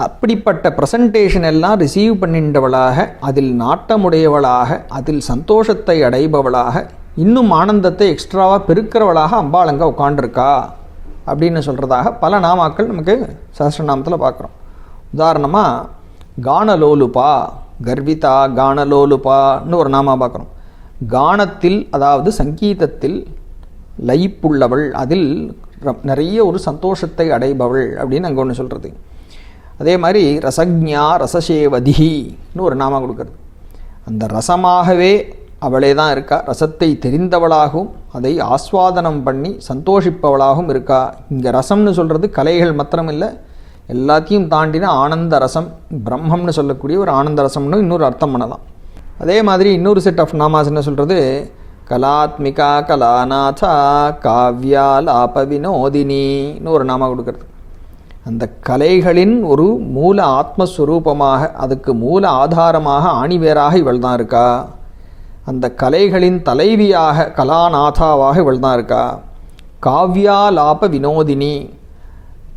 அப்படிப்பட்ட ப்ரெசன்டேஷன் எல்லாம் ரிசீவ் பண்ணின்றவளாக, அதில் நாட்டமுடையவளாக, அதில் சந்தோஷத்தை அடைபவளாக, இன்னும் ஆனந்தத்தை எக்ஸ்ட்ராவாக பெருக்கிறவளாக அம்பாள் அங்கே உட்காண்டிருக்கா அப்படின்னு சொல்கிறதாக பல நாமாக்கள் நமக்கு சஹஸ்ரநாமத்தில் பார்க்குறோம். உதாரணமாக கானலோலுபா, கர்விதா கானலோலுபான்னு ஒரு நாமா பார்க்குறோம். கானத்தில், அதாவது சங்கீதத்தில் லயிப்புள்ளவள், அதில் நிறைய ஒரு சந்தோஷத்தை அடைபவள் அப்படின்னு அங்கே ஒன்று சொல்கிறது. அதே மாதிரி ரசக்ஞா ரசசேவதின்னு ஒரு நாமா கொடுக்கறது. அந்த ரசமாகவே அவளே தான் இருக்கா. ரசத்தை தெரிந்தவளாகவும் அதை ஆஸ்வாதனம் பண்ணி சந்தோஷிப்பவளாகவும் இருக்கா. இங்கே ரசம்னு சொல்கிறது கலைகள் மாத்திரம் இல்லை, எல்லாத்தையும் தாண்டின ஆனந்த ரசம், பிரம்மம்னு சொல்லக்கூடிய ஒரு ஆனந்த ரசம்னு இன்னொரு அர்த்தம் பண்ணலாம். அதே மாதிரி இன்னொரு செட் ஆஃப் நாமாஸ் என்ன சொல்கிறது, கலாத்மிகா கலாநாதா காவ்யாலாப வினோதினின்னு ஒரு நாமா கொடுக்கறது. அந்த கலைகளின் ஒரு மூல ஆத்மஸ்வரூபமாக, அதுக்கு மூல ஆதாரமாக ஆணிவேராக இவள் தான் இருக்கா. அந்த கலைகளின் தலைவியாக கலாநாதாவாக இவள் தான் இருக்கா. காவ்யாலாப வினோதினி,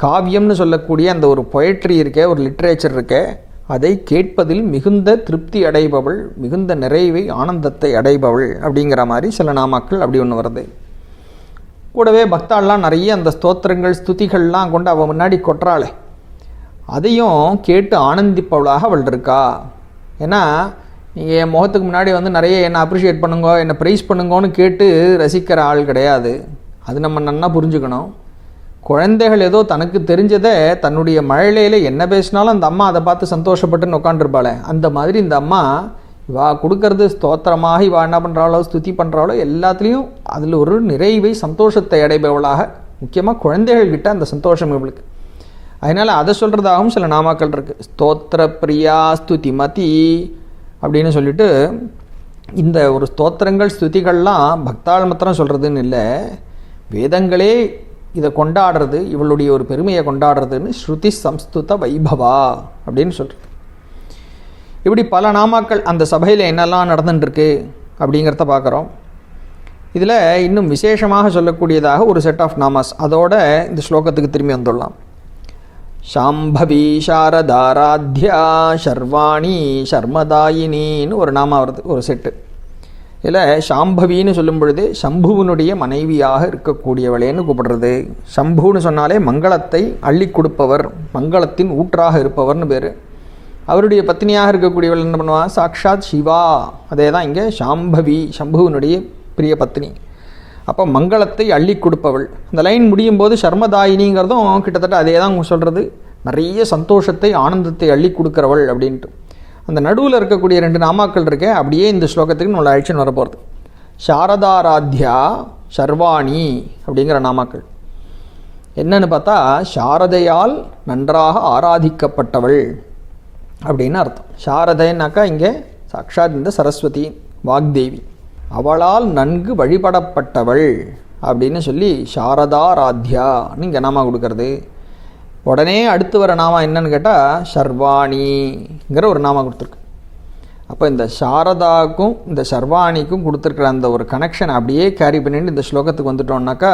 காவியம்னு சொல்லக்கூடிய அந்த ஒரு பொயட்ரி இருக்கே, ஒரு லிட்ரேச்சர் இருக்கே, அதை கேட்பதில் மிகுந்த திருப்தி அடைபவள், மிகுந்த நிறைவை ஆனந்தத்தை அடைபவள் அப்படிங்கிற மாதிரி சில நாமாக்கள் அப்படி ஒன்று வருது. கூடவே பக்தாள்லாம் நிறைய அந்த ஸ்தோத்திரங்கள் ஸ்துதிகள்லாம் கொண்டு அவள் முன்னாடி கொட்டுறாளே, அதையும் கேட்டு ஆனந்திப்பவளாக அவள் இருக்கா. ஏன்னா நீங்கள் என் முகத்துக்கு முன்னாடி வந்து நிறைய என்னை அப்ரிஷியேட் பண்ணுங்க, என்னை ப்ரைஸ் பண்ணுங்கன்னு கேட்டு ரசிக்கிற ஆள் கிடையாது. அது நம்ம நன்னா புரிஞ்சுக்கணும். குழந்தைகள் ஏதோ தனக்கு தெரிஞ்சதை தன்னுடைய மழலையில் என்ன பேசினாலும் அந்த அம்மா அதை பார்த்து சந்தோஷப்பட்டுன்னு உட்காந்துருப்பாளே, அந்த மாதிரி இந்த அம்மா இவா கொடுக்கறது ஸ்தோத்திரமாக இவா என்ன பண்ணுறாளோ ஸ்துதி பண்ணுறாளோ எல்லாத்துலேயும் அதில் ஒரு நிறைவை சந்தோஷத்தை அடைபவளாக, முக்கியமாக குழந்தைகள்கிட்ட அந்த சந்தோஷம் இவளுக்கு. அதனால் அதை சொல்கிறதாகவும் சில நாமாக்கள் இருக்குது. ஸ்தோத்திர பிரியா ஸ்துதிமதி அப்படின்னு சொல்லிட்டு, இந்த ஒரு ஸ்தோத்திரங்கள் ஸ்துதிகள்லாம் பக்தாள் மாத்திரம் சொல்கிறதுன்னு இல்லை, வேதங்களே இதை கொண்டாடுறது, இவளுடைய ஒரு பெருமையை கொண்டாடுறதுன்னு ஸ்ருதி சம்ஸ்துத வைபவா அப்படின்னு சொல்கிறது. இப்படி பல நாமாக்கள் அந்த சபையில் என்னெல்லாம் நடந்துட்டுருக்கு அப்படிங்கிறத பார்க்குறோம். இதில் இன்னும் விசேஷமாக சொல்லக்கூடியதாக ஒரு செட் ஆஃப் நாமாஸ், அதோட இந்த ஸ்லோகத்துக்கு திரும்பி வந்துடலாம். சாம்பவி சாரதாராத்யா சர்வாணி சர்மதாயினின்னு ஒரு நாமா வருது, ஒரு செட்டு. இதில் சாம்பவின்னு சொல்லும் பொழுது சம்புவனுடைய மனைவியாக இருக்கக்கூடியவளேன்னு கூப்பிடுறது. சம்புன்னு சொன்னாலே மங்களத்தை அள்ளி கொடுப்பவர், மங்களத்தின் ஊற்றாக இருப்பவர்னு பேர். அவருடைய பத்னியாக இருக்கக்கூடியவள் என்ன பண்ணுவா, சாக்ஷாத் சிவா. அதே தான் இங்கே சாம்பவி, சம்புவனுடைய பிரிய பத்னி. அப்போ மங்களத்தை அள்ளி கொடுப்பவள். அந்த லைன் முடியும் போது சர்மதாயினிங்கிறதும் கிட்டத்தட்ட அதே தான் சொல்கிறது, நிறைய சந்தோஷத்தை ஆனந்தத்தை அள்ளி கொடுக்குறவள் அப்படின்ட்டு. அந்த நடுவில் இருக்கக்கூடிய 2 நாமாக்கள் இருக்கே, அப்படியே இந்த ஸ்லோகத்துக்கு நம்மளை அழிச்சுன்னு வரப்போகிறது. சாரதாராத்யா சர்வாணி அப்படிங்கிற நாமாக்கள் என்னன்னு பார்த்தா, சாரதையால் நன்றாக ஆராதிக்கப்பட்டவள் அப்படின்னு அர்த்தம். சாரதைன்னாக்கா இங்கே சாக்ஷாத் இந்த சரஸ்வதி வாக்தேவி, அவளால் நன்கு வழிபடப்பட்டவள் அப்படின்னு சொல்லி சாரதாராத்யான்னு இங்கே நாமா கொடுக்கறது. உடனே அடுத்து வர நாமா என்னன்னு கேட்டால் சர்வாணிங்கிற ஒரு நாமா கொடுத்துருக்கு. அப்போ இந்த சாரதாவுக்கும் இந்த சர்வாணிக்கும் கொடுத்துருக்குற அந்த ஒரு கனெக்ஷன் அப்படியே கேரி பண்ணிட்டு இந்த ஸ்லோகத்துக்கு வந்துட்டோம்னாக்கா,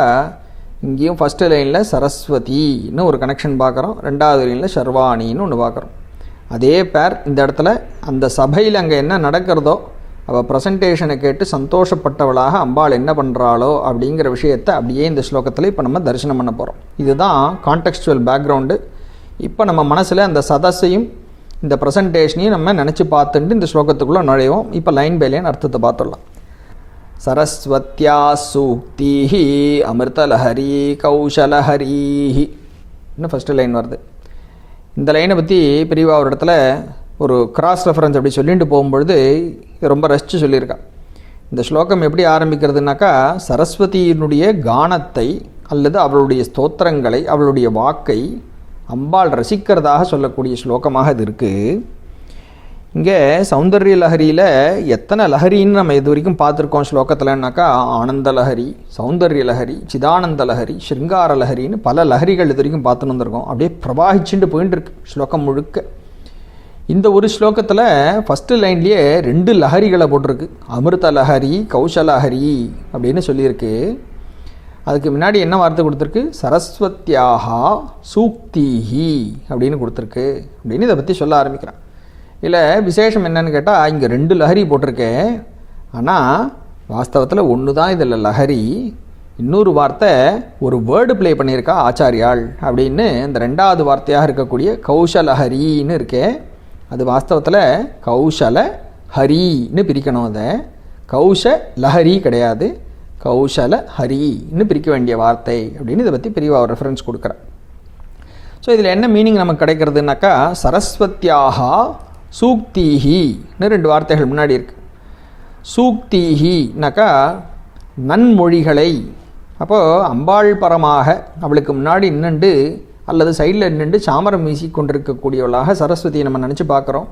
இங்கேயும் ஃபஸ்ட்டு லைனில் சரஸ்வதின்னு ஒரு கனெக்ஷன் பார்க்குறோம், 2வது லைனில் சர்வாணின்னு ஒன்று பார்க்குறோம். அதே பேர் இந்த இடத்துல அந்த சபையில் அங்கே என்ன நடக்கிறதோ, அவள் ப்ரெசன்டேஷனை கேட்டு சந்தோஷப்பட்டவளாக அம்பாள் என்ன பண்ணுறாளோ அப்படிங்கிற விஷயத்தை அப்படியே இந்த ஸ்லோகத்தில் இப்போ நம்ம தரிசனம் பண்ண போகிறோம். இதுதான் கான்டெக்ஸ்டுவல் பேக்ரவுண்டு. இப்போ நம்ம மனசில் அந்த சதஸையும் இந்த ப்ரெசன்டேஷனையும் நம்ம நினச்சி பார்த்துட்டு இந்த ஸ்லோகத்துக்குள்ளே நுழைவோம். இப்போ லைன் பை லைன் அர்த்தத்தை பார்த்துடலாம். சரஸ்வத்யா சூக்திஹி அமிர்தலஹரி கௌஷலஹரிஹி இன்னும் ஃபஸ்ட்டு லைன் வருது. இந்த லைனை பற்றி பிரிவா ஒரு இடத்துல ஒரு கிராஸ் ரெஃபரன்ஸ் அப்படி சொல்லிட்டு போகும்பொழுது ரொம்ப ரசித்து சொல்லியிருக்கா. இந்த ஸ்லோகம் எப்படி ஆரம்பிக்கிறதுனாக்கா, சரஸ்வதியினுடைய கானத்தை அல்லது அவளுடைய ஸ்தோத்திரங்களை, அவளுடைய வாக்கை அம்பாள் ரசிக்கிறதாக சொல்லக்கூடிய ஸ்லோகமாக இது இருக்குது. இங்கே சௌந்தர்ய லஹரியில் எத்தனை லஹரின்னு நம்ம இது வரைக்கும் பார்த்துருக்கோம் ஸ்லோகத்தில்னாக்கா, ஆனந்த லஹரி, சௌந்தர்ய லஹரி, சிதானந்த லஹரி, ஸ்ருங்கார லஹரின்னு பல லஹரிகள் இது வரைக்கும் பார்த்துன்னு வந்திருக்கோம். அப்படியே பிரவாகிச்சுட்டு போயின்னு இருக்கு ஸ்லோகம் முழுக்க. இந்த ஒரு ஸ்லோகத்தில் ஃபஸ்ட்டு லைன்லேயே 2 லஹரிகளை போட்டிருக்கு. அமிர்த லஹரி கௌஷலஹரி அப்படின்னு சொல்லியிருக்கு. அதுக்கு முன்னாடி என்ன வார்த்தை கொடுத்துருக்கு, சரஸ்வத்யாஹா சூக்திஹி அப்படின்னு கொடுத்துருக்கு அப்படின்னு இதை பற்றி சொல்ல ஆரம்பிக்கிறான். இல்லை விசேஷம் என்னன்னு கேட்டால், இங்கே 2 லஹரி போட்டிருக்கேன், ஆனால் வாஸ்தவத்தில் ஒன்று தான் இதில் லஹரி. இன்னொரு வார்த்தை ஒரு வேர்டு ப்ளே பண்ணியிருக்கா ஆச்சாரியாள் அப்படின்னு. இந்த 2வது வார்த்தையாக இருக்கக்கூடிய கௌஷலஹரின்னு இருக்கே, அது வாஸ்தவத்தில் கௌஷல ஹரின்னு பிரிக்கணும். அதை கௌஷ லஹரி கிடையாது, கௌஷல ஹரின்னு பிரிக்க வேண்டிய வார்த்தை அப்படின்னு இதை பற்றி பெரியவா ஒரு ரெஃபரன்ஸ் கொடுக்குறேன். ஸோ இதில் என்ன மீனிங் நமக்கு கிடைக்கிறதுனாக்கா, சரஸ்வத்யாஹா சூக்திஹின்னு 2 வார்த்தைகள் முன்னாடி இருக்குது. சூக்திஹினாக்கா நன்மொழிகளை. அப்போது அம்பாள் பரமாக அவளுக்கு முன்னாடி நின்று அல்லது சைடில் நின்று சாமரம் வீசி கொண்டிருக்கக்கூடியவளாக சரஸ்வதியை நம்ம நினச்சி பார்க்குறோம்.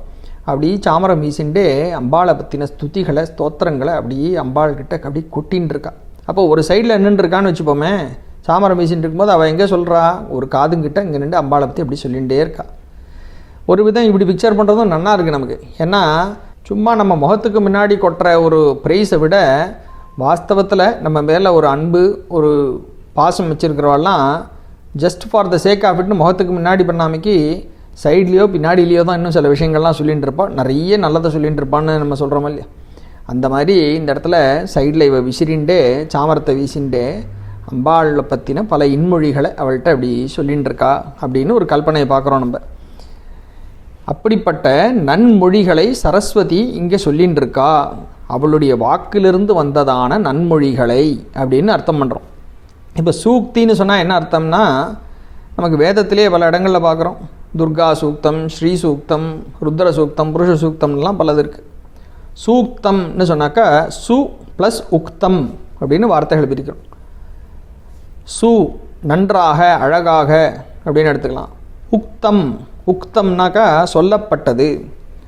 அப்படி சாமரம் வீசிண்டே அம்பாளை பற்றின ஸ்துதிகளை ஸ்தோத்திரங்களை அப்படியே அம்பாள்கிட்ட அப்படி கொட்டின்னு இருக்கா. அப்போ ஒரு சைடில் நின்றுருக்கான்னு வச்சுப்போமே, சாமரம் வீசின்னு இருக்கும்போது அவள் எங்கே சொல்கிறா, ஒரு காதுங்கிட்ட இங்கே நின்று அம்பாளை பற்றி அப்படி சொல்லிகிட்டே இருக்கா. ஒரு விதம் இப்படி பிக்சர் பண்ணுறதும் நல்லா இருக்குது நமக்கு. ஏன்னா சும்மா நம்ம முகத்துக்கு முன்னாடி கொட்டுற ஒரு ப்ரைஸை விட வாஸ்தவத்தில் நம்ம மேலே ஒரு அன்பு ஒரு பாசம் வச்சுருக்கிறவாள்லாம் just for the sake of இட்னு முகத்துக்கு முன்னாடி பண்ணாமைக்கு சைட்லேயோ பின்னாடிலேயோ தான் இன்னும் சில விஷயங்கள்லாம் சொல்லிகிட்டு இருப்பாள். நிறைய நல்லதை சொல்லிகிட்டு இருப்பான்னு நம்ம சொல்கிறோமா இல்லையா? அந்த மாதிரி இந்த இடத்துல சைடில் இவ விசிறிண்டே சாமரத்தை வீசிண்டே அம்பாளை பற்றின பல இன்மொழிகளை அவள்கிட்ட அப்படி சொல்லிகிட்டு இருக்கா அப்படின்னு ஒரு கல்பனையை பார்க்குறோம் நம்ம. அப்படிப்பட்ட நன்மொழிகளை சரஸ்வதி இங்கே சொல்லின்னு இருக்கா. அவளுடைய வாக்கிலிருந்து வந்ததான நன்மொழிகளை அப்படின்னு அர்த்தம் பண்ணுறோம். இப்போ சூக்தின்னு சொன்னால் என்ன அர்த்தம்னா, நமக்கு வேதத்திலே பல இடங்களில் பார்க்குறோம். துர்கா சூக்தம், ஸ்ரீ சூக்தம், ருத்ர சூக்தம், புருஷ சூக்தம்லாம் பலது இருக்குது. சூக்தம்னு சொன்னாக்கா சு ப்ளஸ் உக்தம் அப்படின்னு வார்த்தைகள் பிரிக்கிறோம். சு நன்றாக அழகாக அப்படின்னு எடுத்துக்கலாம். உக்தம் உக்தம்னாக்கா சொல்லப்பட்டது.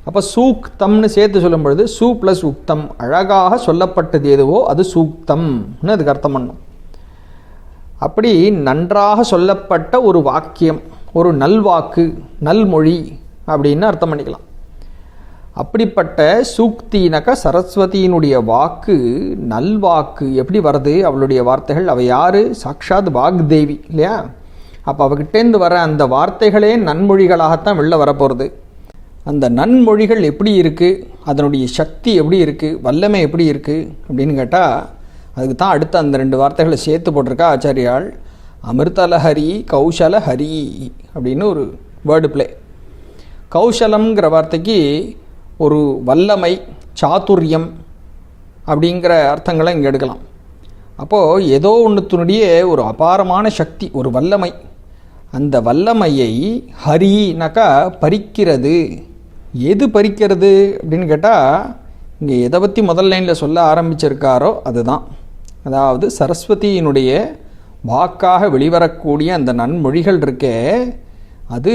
அப்போ சூக்தம்னு சேர்த்து சொல்லும் பொழுது சு ப்ளஸ் உக்தம் அழகாக சொல்லப்பட்டது எதுவோ அது சூக்தம்னு அதுக்கு அர்த்தம் பண்ணும். அப்படி நன்றாக சொல்லப்பட்ட ஒரு வாக்கியம், ஒரு நல்வாக்கு, நல்மொழி அப்படின்னு அர்த்தம் பண்ணிக்கலாம். அப்படிப்பட்ட சூக்தினாக்கா சரஸ்வதியினுடைய வாக்கு நல்வாக்கு எப்படி வருது, அவளுடைய வார்த்தைகள். அவள் யார்? சாக்ஷாத் வாக்தேவி இல்லையா? அப்போ அவகிட்டேருந்து வர அந்த வார்த்தைகளே நன்மொழிகளாகத்தான் வெளில வரப்போகிறது. அந்த நன்மொழிகள் எப்படி இருக்குது, அதனுடைய சக்தி எப்படி இருக்குது, வல்லமை எப்படி இருக்குது அப்படின்னு கேட்டால் அதுக்கு தான் அடுத்த அந்த 2 வார்த்தைகளை சேர்த்து போட்டிருக்கா ஆச்சாரியால். அமிர்தலஹரி கௌசலஹரி அப்படின்னு ஒரு வேர்டு பிளே. கௌசலம்ங்கிற வார்த்தைக்கு ஒரு வல்லமை, சாதுரியம் அப்படிங்கிற அர்த்தங்களை இங்கே எடுக்கலாம். அப்போது ஏதோ ஒன்றுத்தினுடைய ஒரு அபாரமான சக்தி, ஒரு வல்லமை. அந்த வல்லமையை ஹரினாக்கா பறிக்கிறது. எது பறிக்கிறது அப்படின்னு கேட்டால் இங்கே எதை பற்றி முதல் லைனில் சொல்ல ஆரம்பிச்சிருக்காரோ அதுதான். அதாவது சரஸ்வதியினுடைய வாக்காக வெளிவரக்கூடிய அந்த நன்மொழிகள் இருக்கே, அது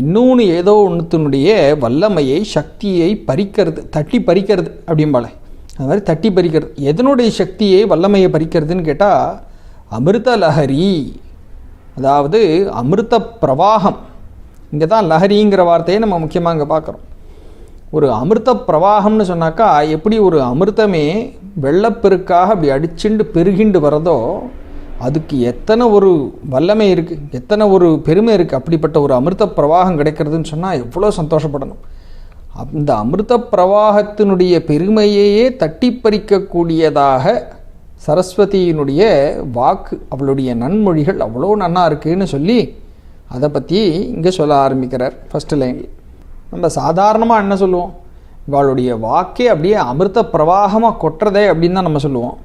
இன்னொன்று ஏதோ ஒன்றுத்தினுடைய வல்லமையை சக்தியை பறிக்கிறது, தட்டி பறிக்கிறது அப்படிம்பால. அது மாதிரி தட்டி பறிக்கிறது. எதனுடைய சக்தியை வல்லமையை பறிக்கிறதுன்னு கேட்டால் அமிர்த லஹரி, அதாவது அமிர்த பிரவாகம். இங்கே தான் லஹரிங்கிற வார்த்தையை நம்ம முக்கியமாக இங்கே பார்க்குறோம். ஒரு அமிர்த பிரவாகம்னு சொன்னாக்கா எப்படி ஒரு அமிர்தமே வெள்ளப்பெருக்காக அப்படி அடிச்சுண்டு பெருகிண்டு வரதோ அதுக்கு எத்தனை ஒரு வல்லமை இருக்குது, எத்தனை ஒரு பெருமை இருக்குது. அப்படிப்பட்ட ஒரு அமிர்த பிரவாகம் கிடைக்கிறதுன்னு சொன்னால் எவ்வளோ சந்தோஷப்படணும். அந்த அமிர்த பிரவாகத்தினுடைய பெருமையையே தட்டி பறிக்கக்கூடியதாக சரஸ்வதியினுடைய வாக்கு, அவளுடைய நன்மொழிகள் அவ்வளோ நன்னா இருக்குன்னு சொல்லி அதை பற்றி இங்கே சொல்ல ஆரம்பிக்கிறார் ஃபஸ்ட்டு லைனில். நம்ம சாதாரணமாக என்ன சொல்லுவோம், இவளுடைய வாக்கே அப்படியே அமிர்த பிரவாகமாக கொட்டுறதே அப்படின்னு தான் நம்ம சொல்லுவோம்.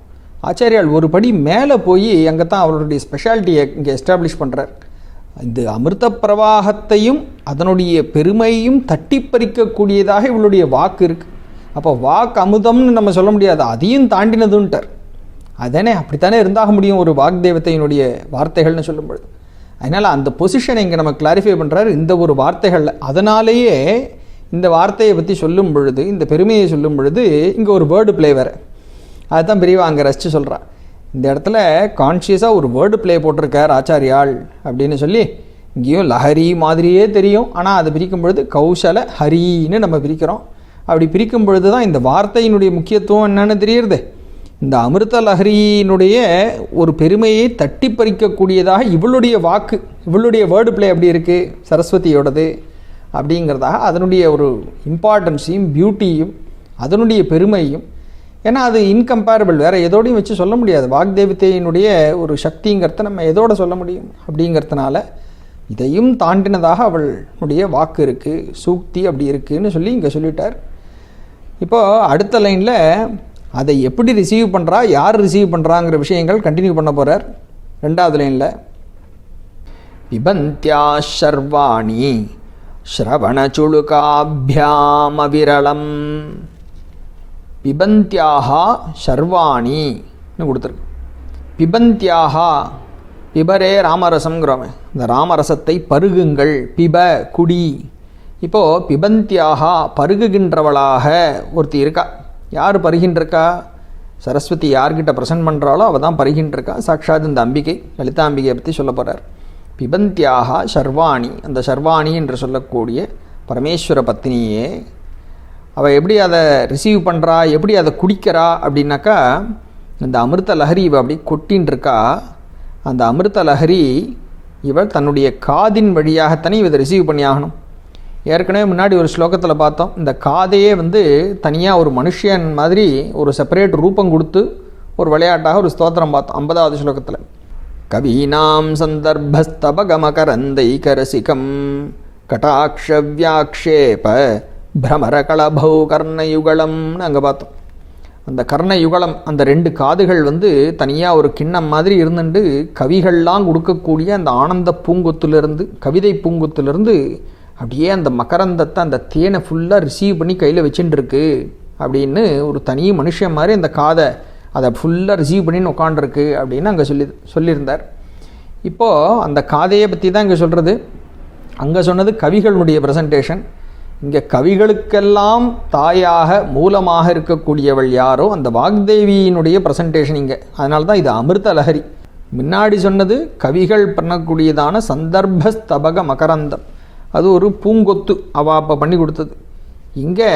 ஆச்சாரியால் ஒரு படி மேலே போய் அங்கே தான் அவளுடைய ஸ்பெஷாலிட்டியை இங்கே எஸ்டாப்ளிஷ் பண்ணுறார். இந்த அமிர்த பிரவாகத்தையும் அதனுடைய பெருமையும் தட்டி பறிக்கக்கூடியதாக இவளுடைய வாக்கு இருக்குது. அப்போ வாக்கு அமுதம்னு நம்ம சொல்ல முடியாது, அதையும் தாண்டினதுன்ட்டார். அதானே, அப்படித்தானே இருந்தாக முடியும் ஒரு வாக்தேவத்தையினுடைய வார்த்தைகள்னு சொல்லும்பொழுது. அதனால் அந்த பொசிஷனை இங்கே நம்ம கிளாரிஃபை பண்ணுறாரு இந்த ஒரு வார்த்தைகளில். அதனாலேயே இந்த வார்த்தையை பற்றி சொல்லும் பொழுது, இந்த பெருமையை சொல்லும் பொழுது இங்கே ஒரு வேர்டு பிளே வேறு. அதுதான் பெரியவா அங்கே ரசித்து சொல்கிறா. இந்த இடத்துல கான்ஷியஸாக ஒரு வேர்டு பிளே போட்டிருக்கார் ஆச்சாரியால் அப்படின்னு சொல்லி. இங்கேயும் லஹரி மாதிரியே தெரியும், ஆனால் அதை பிரிக்கும் பொழுது கௌசல ஹரின்னு நம்ம பிரிக்கிறோம். அப்படி பிரிக்கும் பொழுது தான் இந்த வார்த்தையினுடைய முக்கியத்துவம் என்னன்னு தெரியுறது. இந்த அமிர்த லஹரியினுடைய ஒரு பெருமையை தட்டி பறிக்கக்கூடியதாக இவளுடைய வாக்கு, இவளுடைய வேர்டு பிளே அப்படி இருக்குது சரஸ்வதியோடது அப்படிங்கிறதாக அதனுடைய ஒரு இம்பார்ட்டன்ஸையும் பியூட்டியும் அதனுடைய பெருமையும். ஏன்னா அது இன்கம்பேரபிள், வேறு எதோடையும் வச்சு சொல்ல முடியாது. வாக்தேவத்தையினுடைய ஒரு சக்திங்கிறத நம்ம எதோட சொல்ல முடியும் அப்படிங்கிறதுனால இதையும் தாண்டினதாக அவளுடைய வாக்கு இருக்குது, சூக்தி அப்படி இருக்குதுன்னு சொல்லி இங்கே சொல்லிட்டார். இப்போது அடுத்த லைனில் அதை எப்படி ரிசீவ் பண்ணுறா, யார் ரிசீவ் பண்ணுறாங்கிற விஷயங்கள் கண்டினியூ பண்ண போகிறார். 2வது லைனில் பிபந்தியா சர்வாணி ஸ்ரவணச்சுளுகாபியாம் அவிரளம். பிபந்தியாக சர்வாணின்னு கொடுத்துருக்கு. பிபந்தியாக பிபரே ராமரசம்ங்கிறோமே, இந்த ராமரசத்தை பருகுங்கள். பிப குடி. இப்போது பிபந்தியாகா பருகுகின்றவளாக ஒருத்தி இருக்கா. யார் பருகின்றிருக்கா? சரஸ்வதி யார்கிட்ட ப்ரெசன்ட் பண்ணுறாளோ அவள் தான் பருகின்றிருக்கா. சாட்சாத் இந்த அம்பிகை, லலிதாம்பிகையை பற்றி சொல்ல போகிறார். பிபந்தியாக சர்வாணி, அந்த சர்வாணி என்று சொல்லக்கூடிய பரமேஸ்வர பத்னியே அவள் எப்படி அதை ரிசீவ் பண்ணுறா, எப்படி அதை குடிக்கிறா அப்படின்னாக்கா, இந்த அமிர்த லஹரி இவள் அப்படி கொட்டின்னு இருக்கா. அந்த அமிர்த லஹரி இவள் தன்னுடைய காதின் வழியாகத்தானே இவதை ரிசீவ் பண்ணி ஆகணும். ஏற்கனவே முன்னாடி ஒரு ஸ்லோகத்தில் பார்த்தோம், இந்த காதையே தனியாக ஒரு மனுஷன் மாதிரி ஒரு செப்பரேட் ரூபம் கொடுத்து ஒரு விளையாட்டாக ஒரு ஸ்தோத்திரம் பார்த்தோம் 50வது ஸ்லோகத்தில். கவீனாம் சந்தர்ப்பஸ்தபகமகரந்தைகரசிகம் கடாட்ச வியாக்ஷேப பிரமர களபௌ கர்ணயுகலம்னு அங்கே பார்த்தோம். அந்த கர்ணயுகலம், அந்த 2 காதுகள் தனியாக ஒரு கிண்ணம் மாதிரி இருந்துட்டு கவிகள்லாம் கொடுக்கக்கூடிய அந்த ஆனந்த பூங்குத்திலிருந்து, கவிதை பூங்குத்திலிருந்து அப்படியே அந்த மகரந்தத்தை, அந்த தேனை ஃபுல்லாக ரிசீவ் பண்ணி கையில் வச்சுட்டு இருக்கு அப்படின்னு ஒரு தனி மனுஷன் மாதிரி அந்த காதை அதை ஃபுல்லாக ரிசீவ் பண்ணின்னு உட்காண்டிருக்கு அப்படின்னு அங்கே சொல்லியிருந்தார். இப்போது அந்த காதையை பற்றி தான் இங்கே சொல்கிறது. அங்கே சொன்னது கவிகளுடைய ப்ரெசன்டேஷன். இங்கே கவிகளுக்கெல்லாம் தாயாக மூலமாக இருக்கக்கூடியவள் யாரோ அந்த வாக்தேவியினுடைய ப்ரெசன்டேஷன் இங்கே. அதனால தான் இது அமிர்த லஹரி. முன்னாடி சொன்னது கவிகள் பண்ணக்கூடியதான சந்தர்ப்பஸ்தபக மகரந்தம், அது ஒரு பூங்கொத்து அவள் அப்போ பண்ணி கொடுத்தது. இங்கே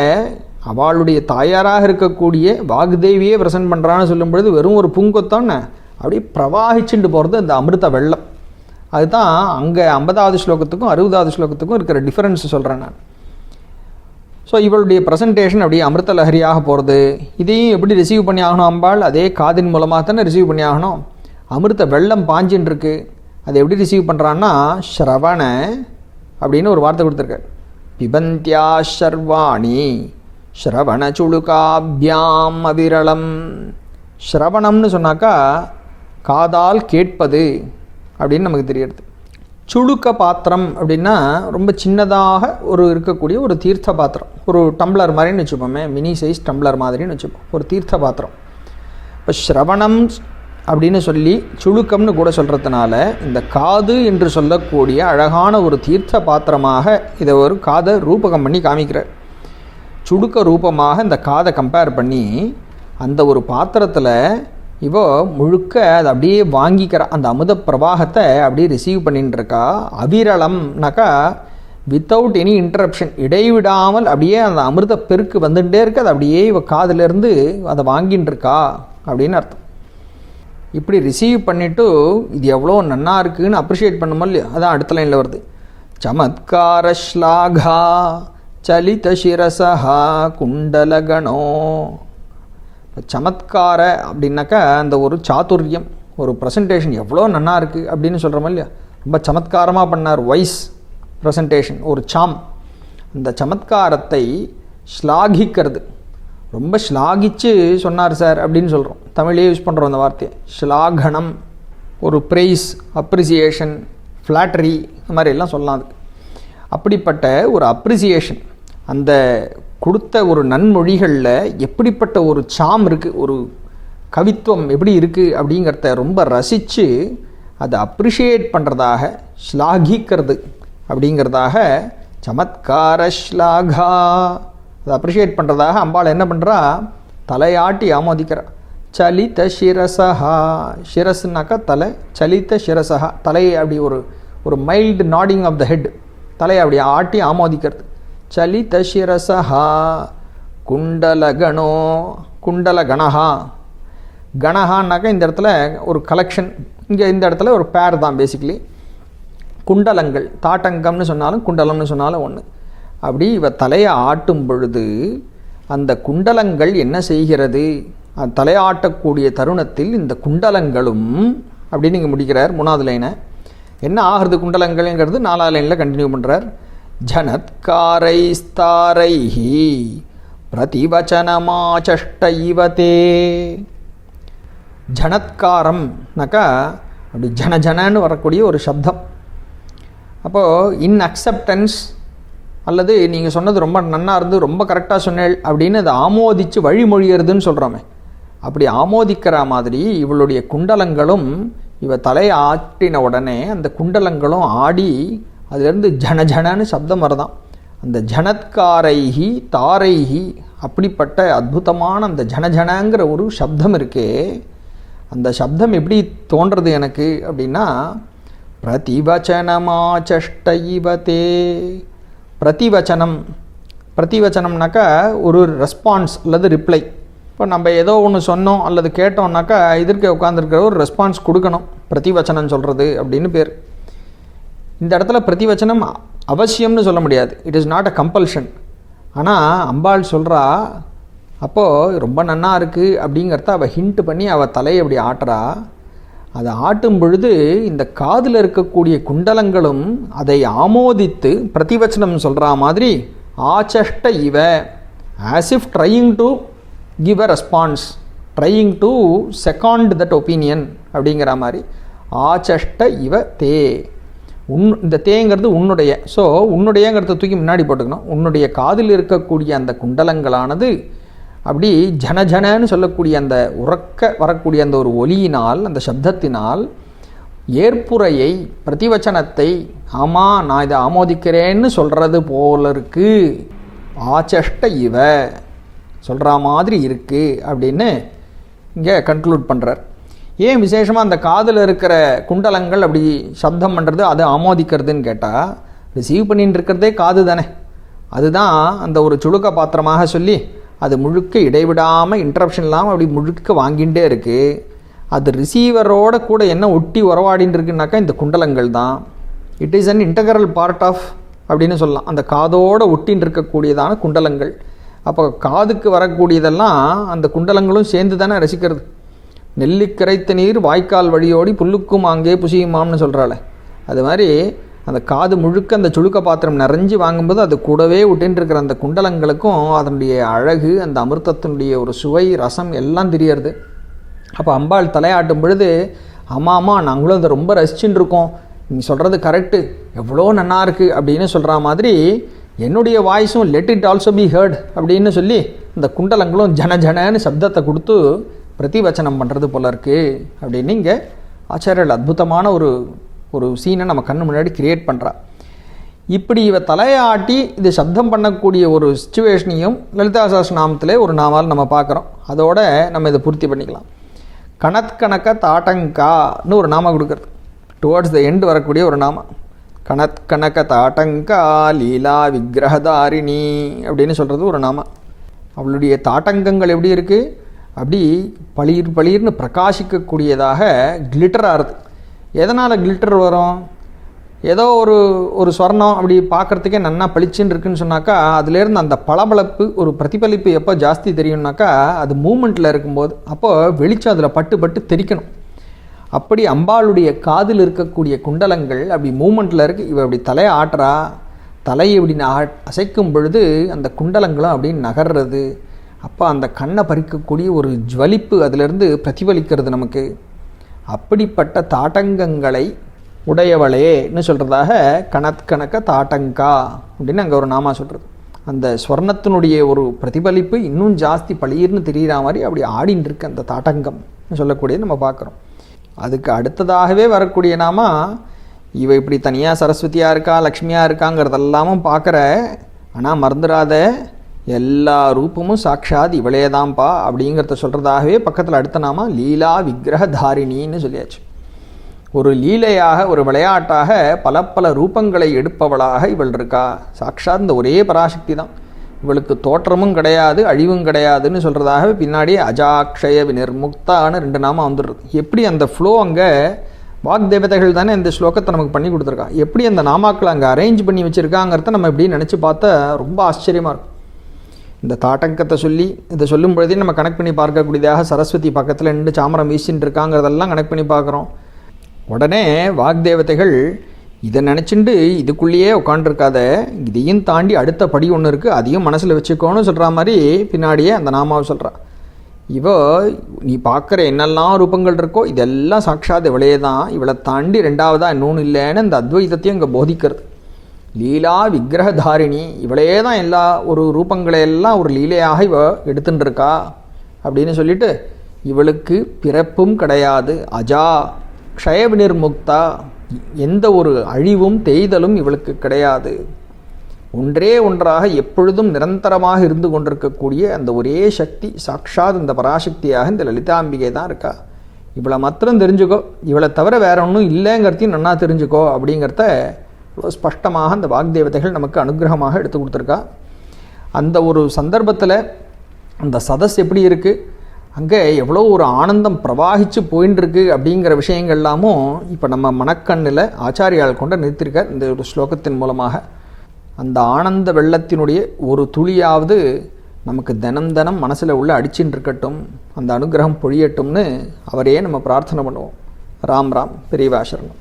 அவளுடைய தாயாராக இருக்கக்கூடிய வாக்தேவியே ப்ரெசன்ட் பண்ணுறான்னு சொல்லும் பொழுது வெறும் ஒரு பூங்கொத்தான்னு அப்படியே பிரவாகிச்சுட்டு போகிறது அந்த அமிர்த வெள்ளம். அதுதான் அங்கே 50வது ஸ்லோகத்துக்கும் 60வது ஸ்லோகத்துக்கும் இருக்கிற டிஃபரன்ஸ் சொல்கிறேன் நான். ஸோ இவளுடைய ப்ரெசன்டேஷன் அப்படியே அமிர்த லஹரியாக போகிறது. இதையும் எப்படி ரிசீவ் பண்ணி ஆகணும் அம்பாள்? அதே காதின் மூலமாக தானே ரிசீவ் பண்ணி ஆகணும். அமிர்த வெள்ளம் பாஞ்சின்னு இருக்கு. அதை எப்படி ரிசீவ் பண்ணுறான்னா ஸ்ரவண அப்படின்னு ஒரு வார்த்தை கொடுத்துருக்காரு. பிபந்தியா சர்வாணி ஸ்ரவண சுழுகாபியாம் அவிரளம். ஸ்ரவணம்னு சொன்னாக்கா காதால் கேட்பது அப்படின்னு நமக்கு தெரியறது. சுழுக்க பாத்திரம் அப்படின்னா ரொம்ப சின்னதாக ஒரு இருக்கக்கூடிய ஒரு தீர்த்த பாத்திரம், ஒரு டம்ளர் மாதிரின்னு வச்சுப்போமே, மினி சைஸ் டம்ளர் மாதிரின்னு வச்சுப்போம், ஒரு தீர்த்த பாத்திரம். இப்போ ஸ்ரவணம் அப்படின்னு சொல்லி சுழுக்கம்னு கூட சொல்கிறதுனால இந்த காது என்று சொல்லக்கூடிய அழகான ஒரு தீர்த்த பாத்திரமாக இதை ஒரு காதை ரூபகம் பண்ணி காமிக்கிறார். சுடுக்க ரூபமாக இந்த காதை கம்பேர் பண்ணி அந்த ஒரு பாத்திரத்தில் இவோ முழுக்க அதை அப்படியே வாங்கிக்கிற அந்த அமுத பிரவாகத்தை அப்படியே ரிசீவ் பண்ணிட்டு இருக்கா. அவிரளம்னாக்கா வித்தவுட் எனி இன்டரப்ஷன், இடைவிடாமல் அப்படியே அந்த அமிர்த பெருக்கு வந்துகிட்டே இருக்கு. அது அப்படியே இவ காதிலேருந்து அதை வாங்கின்னு இருக்கா அப்படின்னு அர்த்தம். இப்படி ரிசீவ் பண்ணிவிட்டு இது எவ்வளோ நன்னா இருக்குன்னு அப்ரிஷியேட் பண்ணுமோ இல்லையோ, அதான் அடுத்த லைனில் வருது. சமத்கார ஸ்லாகா சலித சிரசா குண்டலகணோ. சமத்கார அப்படின்னாக்கா அந்த ஒரு சாதுரியம், ஒரு ப்ரெசன்டேஷன் எவ்வளோ நன்னா இருக்குது அப்படின்னு சொல்கிறோமோ இல்லையா, ரொம்ப சமத்காரமாக பண்ணார். வைஸ் ப்ரெசன்டேஷன், ஒரு சாம். அந்த சமத்காரத்தை ஸ்லாகிக்கிறது, ரொம்ப ஸ்லாகிச்சு சொன்னார் சார் அப்படின்னு சொல்கிறோம். தமிழே யூஸ் பண்ணுறோம் அந்த வார்த்தையை. ஸ்லாகனம், ஒரு ப்ரைஸ், அப்ரிசியேஷன், ஃப்ளாட்டரி, இந்த மாதிரி எல்லாம் சொல்லலாம். அதுக்கு அப்படிப்பட்ட ஒரு அப்ரிசியேஷன், அந்த கொடுத்த ஒரு நன்மொழிகளில் எப்படிப்பட்ட ஒரு சாம் இருக்குது, ஒரு கவித்துவம் எப்படி இருக்குது அப்படிங்கிறத ரொம்ப ரசித்து அதை அப்ரிஷியேட் பண்ணுறதாக, ஸ்லாகிக்கிறது அப்படிங்கிறதாக சமத்கார ஸ்லாகா, அதை அப்ரிஷியேட் பண்ணுறதாக அம்பாள் என்ன பண்ணுறா, தலையாட்டி ஆமோதிக்கிறா. சலித சிரசா, சிரஸ்னாக்கா தலை, சலித சிரசா தலையை அப்படி ஒரு mild nodding of the head, தலையை அப்படி ஆட்டி ஆமோதிக்கிறது. சலித சிரசா குண்டலகணோ, குண்டலகணஹா. கணஹான்னாக்கா இந்த இடத்துல ஒரு கலெக்ஷன், இங்கே இந்த இடத்துல ஒரு பேர் தான் பேசிக்கலி. குண்டலங்கள், தாட்டங்கம்னு சொன்னாலும் குண்டலம்னு சொன்னாலும் ஒன்று. அப்படி இவ தலையை ஆட்டும் பொழுது அந்த குண்டலங்கள் என்ன செய்கிறது, தலையாட்டக்கூடிய தருணத்தில் இந்த குண்டலங்களும் அப்படின்னு இங்கே முடிக்கிறார் 3வது லைனை. என்ன ஆகிறது குண்டலங்கள்ங்கிறது 4வது லைனில் கண்டினியூ பண்ணுறார். ஜனத்காரைஸ்தாரைஹி பிரதிவச்சனமாச்சஷ்ட இவதே. ஜனத்காரம்னாக்கா அப்படி ஜனன்னு வரக்கூடிய ஒரு சப்தம். அப்போது இன் அக்செப்டன்ஸ் அல்லது நீங்கள் சொன்னது ரொம்ப நன்னா இருந்து ரொம்ப கரெக்டாக சொன்னேள் அப்படின்னு அதை ஆமோதித்து வழிமொழியறதுன்னு சொல்கிறோமே, அப்படி ஆமோதிக்கிற மாதிரி இவளுடைய குண்டலங்களும் இவ தலையை ஆட்டின உடனே அந்த குண்டலங்களும் ஆடி அதுலேருந்து ஜனன்னு சப்தம் வரதான். அந்த ஜனத்காரைஹி தாரைஹி அப்படிப்பட்ட அற்புதமான அந்த ஜனங்கிற ஒரு சப்தம் இருக்கே, அந்த சப்தம் எப்படி தோன்றது எனக்கு அப்படின்னா, பிரதிவச்சனமாச்சஷ்டைவதே. பிரதிவச்சனம்னாக்கா ஒரு ரெஸ்பான்ஸ் அல்லது ரிப்ளை. இப்போ நம்ம ஏதோ ஒன்று சொன்னோம் அல்லது கேட்டோம்னாக்கா எதிர்க்க உட்காந்துருக்கிற ஒரு ரெஸ்பான்ஸ் கொடுக்கணும், பிரதிவச்சனம் சொல்கிறது அப்படின்னு பேர். இந்த இடத்துல பிரதிவச்சனம் அவசியம்னு சொல்ல முடியாது, it is not a compulsion. ஆனால் அம்பாள் சொல்கிறா, அப்போது ரொம்ப நன்னா இருக்குது அப்படிங்கிறத அவள் ஹிண்ட் பண்ணி அவள் தலையை அப்படி ஆட்டுறா. அதை ஆட்டும் பொழுது இந்த காதில் இருக்கக்கூடிய குண்டலங்களும் அதை ஆமோதித்து பிரதிவச்சனம் சொல்கிற மாதிரி ஆச்சஷ்ட இவ, as if trying to give a response, trying to second that opinion அப்படிங்கிற மாதிரி ஆச்சஷ்ட இவ தே. இந்த தேங்கிறது உன்னுடைய, ஸோ உன்னுடையங்கிறத தூக்கி முன்னாடி போட்டுக்கணும். உன்னுடைய காதில் இருக்கக்கூடிய அந்த குண்டலங்களானது அப்படி ஜனன்னு சொல்லக்கூடிய அந்த உறக்க வரக்கூடிய அந்த ஒரு ஒலியினால், அந்த சப்தத்தினால் ஏற்புரையை பிரதிவச்சனத்தை, ஆமாம் நான் இதை ஆமோதிக்கிறேன்னு சொல்கிறது போல இருக்கு, ஆச்சஷ்ட இவ சொல்கிற மாதிரி இருக்குது அப்படின்னு இங்கே கன்க்ளூட் பண்ணுறார். ஏன் விசேஷமாக அந்த காதில் இருக்கிற குண்டலங்கள் அப்படி சப்தம் பண்ணுறது, அது ஆமோதிக்கிறதுன்னு கேட்டால், ரிசீவ் பண்ணிட்டு இருக்கிறதே காது தானே. அதுதான் அந்த ஒரு சுழுக்க பாத்திரமாக சொல்லி அது முழுக்க இடைவிடாமல் இன்டரப்ஷன் இல்லாமல் அப்படி முழுக்க வாங்கிகிட்டே இருக்குது. அது ரிசீவரோட கூட என்ன ஒட்டி உறவாடின்னு இருக்குன்னாக்கா இந்த குண்டலங்கள் தான். It is an integral part of அப்படின்னு சொல்லலாம், அந்த காதோடு ஒட்டின்னு இருக்கக்கூடியதான குண்டலங்கள். அப்போ காதுக்கு வரக்கூடியதெல்லாம் அந்த குண்டலங்களும் சேர்ந்து தானே ரசிக்கிறது. நெல்லிக்கரைத்த நீர் வாய்க்கால் வழியோடி புல்லுக்கும் அங்கே புசியுமாம்னு சொல்கிறாள். அது மாதிரி அந்த காது முழுக்க அந்த சுழுக்க பாத்திரம் நிறைஞ்சு வாங்கும்போது அது கூடவே விட்டுன்னு இருக்கிற அந்த குண்டலங்களுக்கும் அதனுடைய அழகு, அந்த அமிர்தத்தினுடைய ஒரு சுவை, ரசம் எல்லாம் தெரியறது. அப்போ அம்பாள் தலையாட்டும் பொழுது, ஆமாம் நாங்களும் அதை ரொம்ப ரசிச்சுன்னு இருக்கோம், நீ சொல்கிறது கரெக்டு, எவ்வளோ நன்னா இருக்குது அப்படின்னு சொல்கிற மாதிரி என்னுடைய வாய்ஸும் let it also be hurt அப்படின்னு சொல்லி அந்த குண்டலங்களும் ஜனன்னு சப்தத்தை கொடுத்து பிரதிவச்சனம் பண்ணுறது போல இருக்குது அப்படின்னு இங்கே ஆச்சாரியர்கள் அற்புதமான ஒரு சீனை நம்ம கண்ணு முன்னாடி கிரியேட் பண்ணுறா. இப்படி இவ தலையாட்டி இது சப்தம் பண்ணக்கூடிய ஒரு சிச்சுவேஷனையும் லலிதா சஹஸ்ரநாமத்திலே ஒரு நாமால் நம்ம பார்க்குறோம். அதோட நம்ம இதை பூர்த்தி பண்ணிக்கலாம். கணக்க தாட்டங்கான்னு ஒரு நாமம் கொடுக்குறது, டுவர்ட்ஸ் த எண்டு வரக்கூடிய ஒரு நாமம். கணக்க தாட்டங்கா லீலா விக்கிரகதாரிணி அப்படின்னு சொல்கிறது ஒரு நாமம். அவளுடைய தாட்டங்கங்கள் எப்படி இருக்குது, அப்படி பளீர்னு பிரகாசிக்கக்கூடியதாக கிளிட்டராக இருக்குது. எதனால் கிளிட்டர் வரும், ஏதோ ஒரு ஸ்வர்ணம் அப்படி பார்க்குறதுக்கே நன்னா பளிச்சுன்னு இருக்குன்னு சொன்னாக்கா அதுலேருந்து அந்த பளபளப்பு ஒரு பிரதிபலிப்பு எப்போ ஜாஸ்தி தெரியும்னாக்கா அது மூமெண்ட்டில் இருக்கும்போது, அப்போது வெளிச்சம் அதில் பட்டு தெரிக்கணும். அப்படி அம்பாளுடைய காதில் இருக்கக்கூடிய குண்டலங்கள் அப்படி மூமெண்ட்டில் இருக்குது. இவ அப்படி தலையை ஆட்டுறா, தலையை இப்படி அசைக்கும் பொழுது அந்த குண்டலங்களும் அப்படின்னு நகர்றது. அப்போ அந்த கண்ணை பறிக்கக்கூடிய ஒரு ஜுவலிப்பு அதிலிருந்து பிரதிபலிக்கிறது நமக்கு. அப்படிப்பட்ட தாட்டங்கங்களை உடையவளேன்னு சொல்கிறதாக கணக்க தாட்டங்கா அப்படின்னு அங்கே ஒரு நாமா சொல்கிறது. அந்த ஸ்வர்ணத்தினுடைய ஒரு பிரதிபலிப்பு இன்னும் ஜாஸ்தி பளீர்னு தெரிகிற மாதிரி அப்படி ஆடின்னு இருக்கு அந்த தாட்டங்கம்னு சொல்லக்கூடியது நம்ம பார்க்குறோம். அதுக்கு அடுத்ததாகவே வரக்கூடிய நாமா, இவ இப்படி தனியாக சரஸ்வதியாக இருக்கா லக்ஷ்மியாக இருக்காங்கிறதெல்லாமும் பார்க்குற, ஆனால் மறந்துடாத எல்லா ரூபமும் சாட்சாத் இவளே தான்ப்பா அப்படிங்கிறத சொல்கிறதாகவே பக்கத்தில் அடுத்த நாமா லீலா விக்கிரகதாரிணின்னு சொல்லியாச்சு. ஒரு லீலையாக, ஒரு விளையாட்டாக பல ரூபங்களை எடுப்பவளாக இவள் இருக்கா. சாட்சாத் இந்த ஒரே பராசக்தி தான், இவளுக்கு தோற்றமும் கிடையாது அழிவும் கிடையாதுன்னு சொல்கிறதாகவே பின்னாடியே அஜாக்ஷய விநிர்முக்தான்னு 2 நாமம் வந்துடுறது. எப்படி அந்த ஃப்ளோ அங்கே வாக்தேவதைகள் தானே இந்த ஸ்லோகத்தை நமக்கு பண்ணி கொடுத்துருக்கா, எப்படி அந்த நாமாக்களை அங்கே அரேஞ்ச் பண்ணி வச்சுருக்காங்கிறத நம்ம எப்படி நினச்சி பார்த்தா ரொம்ப ஆச்சரியமாக இருக்கும். இந்த தாட்டங்கத்தை சொல்லி இதை சொல்லும் பொழுதே நம்ம கனெக்ட் பண்ணி பார்க்கக்கூடியதாக சரஸ்வதி பக்கத்தில் 2 சாமரம் வீசின்னு இருக்காங்கிறதெல்லாம் கனெக்ட் பண்ணி பார்க்குறோம். உடனே வாக்தேவதைகள் இதை நினச்சிண்டு இதுக்குள்ளேயே உட்காண்டிருக்காத, இதையும் தாண்டி அடுத்த படி ஒன்று இருக்குது, அதையும் மனசில் வச்சுக்கோன்னு சொல்கிற மாதிரி பின்னாடியே அந்த நாமாவை சொல்கிறா. இவ நீ பார்க்குற என்னெல்லாம் ரூபங்கள் இருக்கோ இதெல்லாம் சாட்சாத் இவளே தான், இவளை தாண்டி 2வதாக இன்னொன்று இல்லைன்னு இந்த அத்வைதத்தையும் இங்கே போதிக்கிறது. லீலா விக்கிரகதாரிணி, இவளே தான் எல்லா ஒரு ரூபங்களையெல்லாம் ஒரு லீலையாக இவ எடுத்துட்டுருக்கா அப்படின்னு சொல்லிட்டு, இவளுக்கு பிறப்பும் கிடையாது, அஜா க்ஷயவினிர்முக்தா, எந்த ஒரு அழிவும் தேய்தலும் இவளுக்கு கிடையாது. ஒன்றே ஒன்றாக எப்பொழுதும் நிரந்தரமாக இருந்து கொண்டிருக்கக்கூடிய அந்த ஒரே சக்தி சாக்ஷாத் இந்த பராசக்தியாக இந்த லலிதாம்பிகை தான் இருக்கா. இவளை மாத்திரம் தெரிஞ்சுக்கோ, இவளை தவிர வேற ஒன்றும் இல்லைங்கிறதையும் நன்னா தெரிஞ்சுக்கோ அப்படிங்கிறத இவ்வளோ ஸ்பஷ்டமாக அந்த வாக்தேவதைகள் நமக்கு அனுகிரகமாக எடுத்து கொடுத்துருக்கா. அந்த ஒரு சந்தர்ப்பத்தில் அந்த சதஸ் எப்படி இருக்குது, அங்கே எவ்வளோ ஒரு ஆனந்தம் பிரவாகிச்சு போயின்னு இருக்கு அப்படிங்கிற விஷயங்கள்லாமும் இப்போ நம்ம மனக்கண்ணில் ஆச்சாரியால் கொண்டு நிறுத்திருக்கார் இந்த ஒரு ஸ்லோகத்தின் மூலமாக. அந்த ஆனந்த வெள்ளத்தினுடைய ஒரு துளியாவது நமக்கு தினம் தினம் மனசில் உள்ள அடிச்சுட்டு இருக்கட்டும், அந்த அனுகிரகம் பொழியட்டும்னு அவரையே நம்ம பிரார்த்தனை பண்ணுவோம். ராம் ராம், பெரியவா சரணம்.